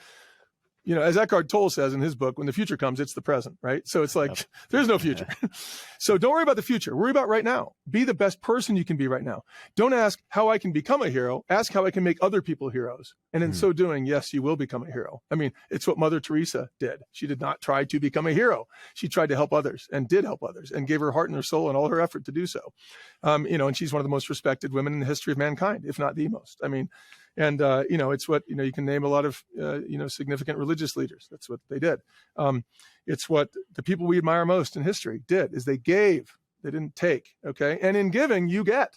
as Eckhart Tolle says in his book, when the future comes, it's the present, right? So it's like, there's no future. So don't worry about the future. Worry about right now. Be the best person you can be right now. Don't ask how I can become a hero. Ask how I can make other people heroes. And in so doing, yes, you will become a hero. I mean, it's what Mother Teresa did. She did not try to become a hero. She tried to help others and did help others and gave her heart and her soul and all her effort to do so. And she's one of the most respected women in the history of mankind, if not the most. I mean, and, it's what, you can name a lot of, significant religious leaders. That's what they did. It's what the people we admire most in history did, is they gave, they didn't take. Okay. And in giving, you get,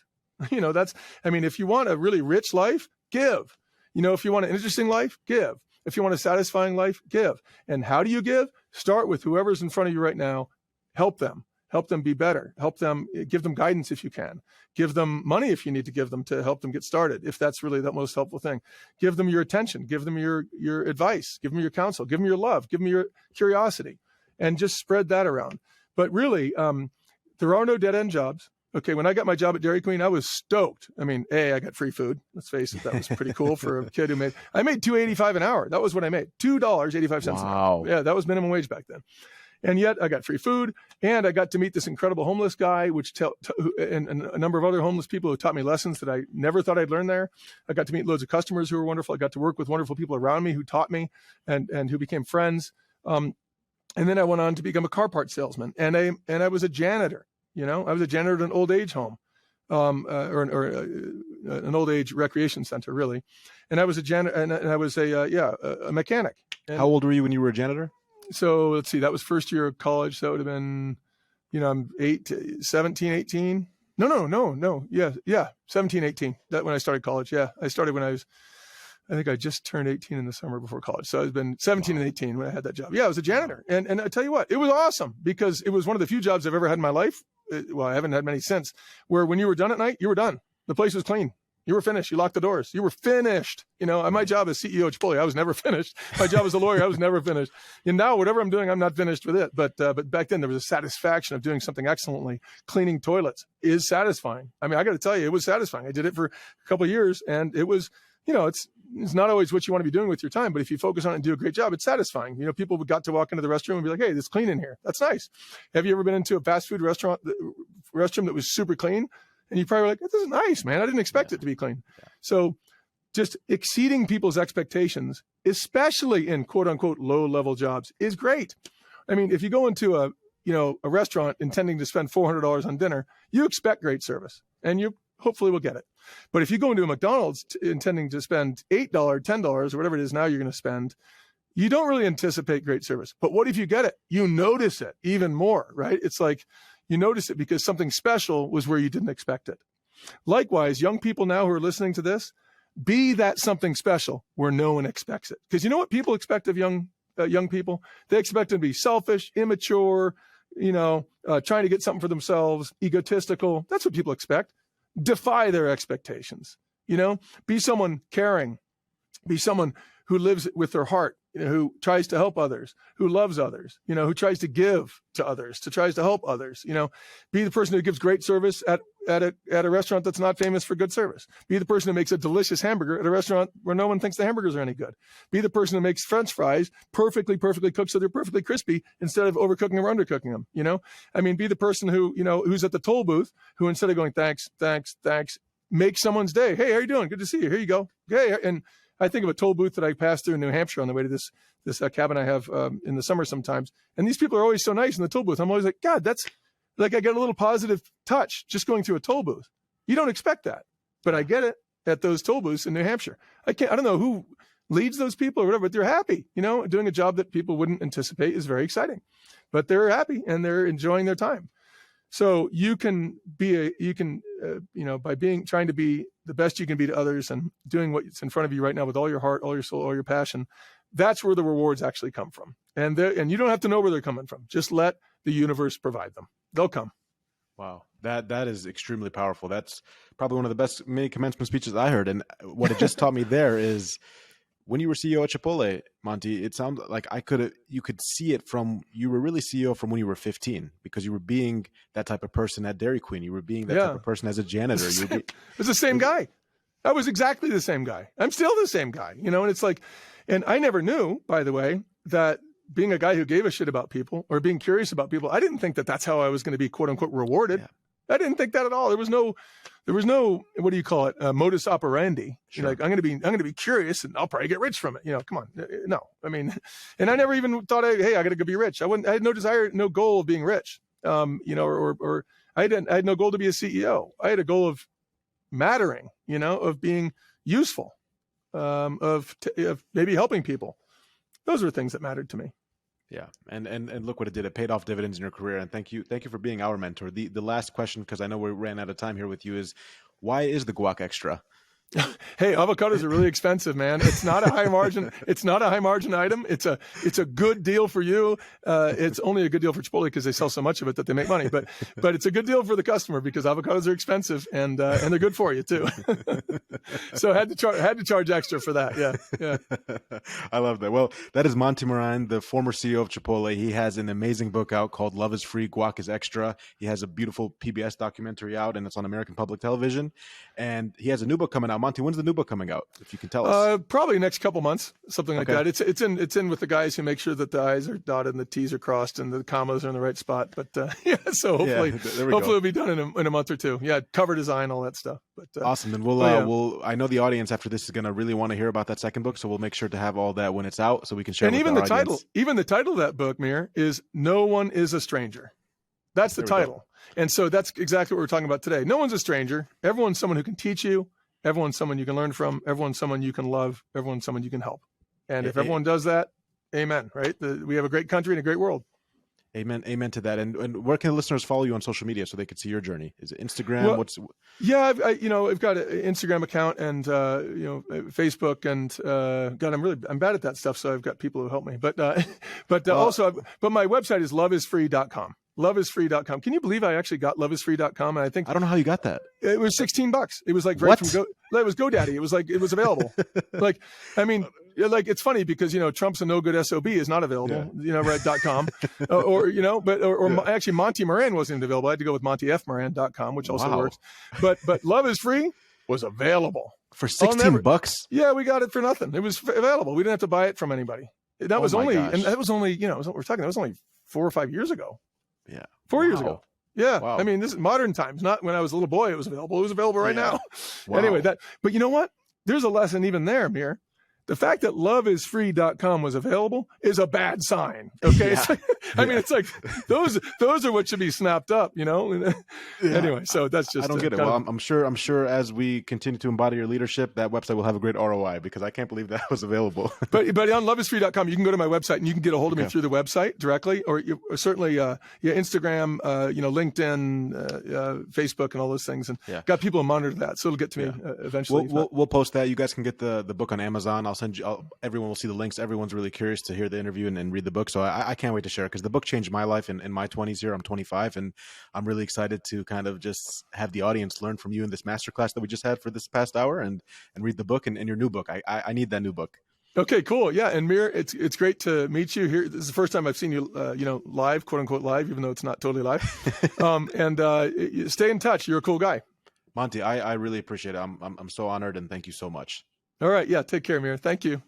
if you want a really rich life, give. If you want an interesting life, give. If you want a satisfying life, give. And how do you give? Start with whoever's in front of you right now. Help them be better. Help them, give them guidance if you can. Give them money if you need to give them to help them get started, if that's really the most helpful thing. Give them your attention. Give them your advice. Give them your counsel. Give them your love. Give them your curiosity. And just spread that around. But really, there are no dead-end jobs. Okay, when I got my job at Dairy Queen, I was stoked. I mean, I got free food. Let's face it, that was pretty cool for a kid I made $2.85 an hour. That was what I made, $2.85 an hour. Yeah, that was minimum wage back then. And yet I got free food, and I got to meet this incredible homeless guy, and a number of other homeless people who taught me lessons that I never thought I'd learn there. I got to meet loads of customers who were wonderful. I got to work with wonderful people around me who taught me and who became friends. And then I went on to become a car part salesman, and I was a janitor. I was a janitor at an old age home, or an old age recreation center, really. And I was a janitor, and I was a mechanic. And how old were you when you were a janitor? So let's see, that was first year of college. So it would have been, I'm 17, 18. No. Yeah. 17, 18. That when I started college. Yeah. I started when I think I just turned 18 in the summer before college. So I've been 17 and 18 when I had that job. Yeah, I was a janitor. And I tell you what, it was awesome because it was one of the few jobs I've ever had in my life. Well, I haven't had many since, where when you were done at night, you were done. The place was clean. You were finished. You locked the doors. You were finished. My job as CEO of Chipotle, I was never finished. My job as a lawyer, I was never finished. And now, whatever I'm doing, I'm not finished with it. But back then, there was a satisfaction of doing something excellently. Cleaning toilets is satisfying. I mean, I got to tell you, it was satisfying. I did it for a couple of years, and it was, it's not always what you want to be doing with your time, but if you focus on it and do a great job, it's satisfying. People got to walk into the restroom and be like, hey, it's clean in here. That's nice. Have you ever been into a fast food restroom that was super clean? And you probably were like, this is nice, man. I didn't expect it to be clean. Yeah. So just exceeding people's expectations, especially in quote unquote low level jobs, is great. I mean, if you go into a restaurant intending to spend $400 on dinner, you expect great service and you hopefully will get it. But if you go into a McDonald's intending to spend $8, $10, or whatever it is now you're going to spend, you don't really anticipate great service. But what if you get it? You notice it even more, right? It's like, you notice it because something special was where you didn't expect it. Likewise, young people now who are listening to this, be that something special where no one expects it. Because you know what people expect of young people? They expect them to be selfish, immature, trying to get something for themselves, egotistical. That's what people expect. Defy their expectations. Be someone caring. Be someone who lives with their heart who tries to help others, who loves others, who tries to give to others, tries to help others, be the person who gives great service at a restaurant that's not famous for good service. Be the person who makes a delicious hamburger at a restaurant where no one thinks the hamburgers are any good. Be the person who makes French fries perfectly cooked so they're perfectly crispy instead of overcooking or undercooking them, be the person who, who's at the toll booth, who instead of going, thanks, make someone's day. Hey, how you doing? Good to see you. Here you go. Okay. And I think of a toll booth that I passed through in New Hampshire on the way to this cabin I have in the summer sometimes. And these people are always so nice in the toll booth. I'm always like, God, that's like I get a little positive touch just going through a toll booth. You don't expect that, but I get it at those toll booths in New Hampshire. I don't know who leads those people or whatever, but they're happy. Doing a job that people wouldn't anticipate is very exciting, but they're happy and they're enjoying their time. So you can be by trying to be the best you can be to others and doing what's in front of you right now with all your heart, all your soul, all your passion. That's where the rewards actually come from. And you don't have to know where they're coming from. Just let the universe provide them. They'll come. Wow. That is extremely powerful. That's probably one of the best mini commencement speeches I heard. And what it just taught me there is when you were CEO at Chipotle, Monty, it sounds like you could see it you were really CEO from when you were 15 because you were being that type of person at Dairy Queen. You were being that type of person as a janitor. It was the same guy. I was exactly the same guy. I'm still the same guy, and it's like, and I never knew, by the way, that being a guy who gave a shit about people or being curious about people, I didn't think that that's how I was going to be quote unquote rewarded. Yeah. I didn't think that at all. There was no, what do you call it? Modus operandi. Sure. Like, I'm going to be curious and I'll probably get rich from it. Come on. No, and I never even thought, hey, I got to go be rich. I had no desire, no goal of being rich. Or I had no goal to be a CEO. I had a goal of mattering, of being useful, of maybe helping people. Those were things that mattered to me. Yeah. And look what it did. It paid off dividends in your career. And thank you for being our mentor. The last question, because I know we ran out of time here with you, is why is the guac extra? Hey, avocados are really expensive, man. It's not a high margin. It's not a high margin item. It's a good deal for you. It's only a good deal for Chipotle because they sell so much of it that they make money. But it's a good deal for the customer because avocados are expensive and they're good for you too. So I had to charge extra for that. Yeah. I love that. Well, that is Monty Moran, the former CEO of Chipotle. He has an amazing book out called Love is Free, Guac is Extra. He has a beautiful PBS documentary out and it's on American Public Television. And he has a new book coming out. Monty, when's the new book coming out? If you can tell us. Probably next couple months, something like that. It's in with the guys who make sure that the I's are dotted and the T's are crossed and the commas are in the right spot. But so hopefully it'll be done in a month or two. Yeah, cover design, all that stuff. But awesome. And we'll I know the audience after this is going to really want to hear about that second book, so we'll make sure to have all that when it's out, so we can share. And even the title of that book, Mir, is "No One Is a Stranger." That's the title. And so that's exactly what we're talking about today. No one's a stranger. Everyone's someone who can teach you. Everyone's someone you can learn from. Everyone's someone you can love. Everyone's someone you can help. And if everyone does that, amen, right? We have a great country and a great world. Amen. Amen to that. And where can listeners follow you on social media so they can see your journey? Is it Instagram? I've got an Instagram account and, Facebook and, God, I'm bad at that stuff. So I've got people who help me, but my website is loveisfree.com. Loveisfree.com. Can you believe I actually got loveisfree.com? And I don't know how you got that. It was $16. It was like right from it was GoDaddy. It was like, it was available. It's funny because, Trump's a no good SOB is not available, .com actually Monty Moran wasn't available. I had to go with montyfmoran.com, which also works. But Love is Free was available for $16. Yeah, we got it for nothing. It was available. We didn't have to buy it from anybody. That was only 4 or 5 years ago. Yeah. 4 years ago. Yeah. Wow. This is modern times, not when I was a little boy, it was available. It was available right now. Wow. Anyway, but you know what? There's a lesson even there, Mir. The fact that loveisfree.com was available is a bad sign. Okay. Yeah. It's like those are what should be snapped up, Anyway, so that's just, I don't get it. Well, I'm sure as we continue to embody your leadership, that website will have a great ROI because I can't believe that was available. but on loveisfree.com, you can go to my website and you can get a hold of me through the website directly, or certainly, Instagram, LinkedIn, Facebook and all those things. And got people who monitor that. So it'll get to me eventually. We'll post that. You guys can get the book on Amazon. I'll send you. Everyone will see the links. Everyone's really curious to hear the interview and read the book. So I can't wait to share it because the book changed my life in my 20s here. I'm 25 and I'm really excited to kind of just have the audience learn from you in this masterclass that we just had for this past hour and read the book and your new book. I need that new book. Okay, cool. Yeah, and Mir, it's great to meet you here. This is the first time I've seen you, live, quote unquote live, even though it's not totally live. Stay in touch. You're a cool guy. Monty, I really appreciate it. I'm so honored, and thank you so much. All right. Yeah. Take care, Mir. Thank you.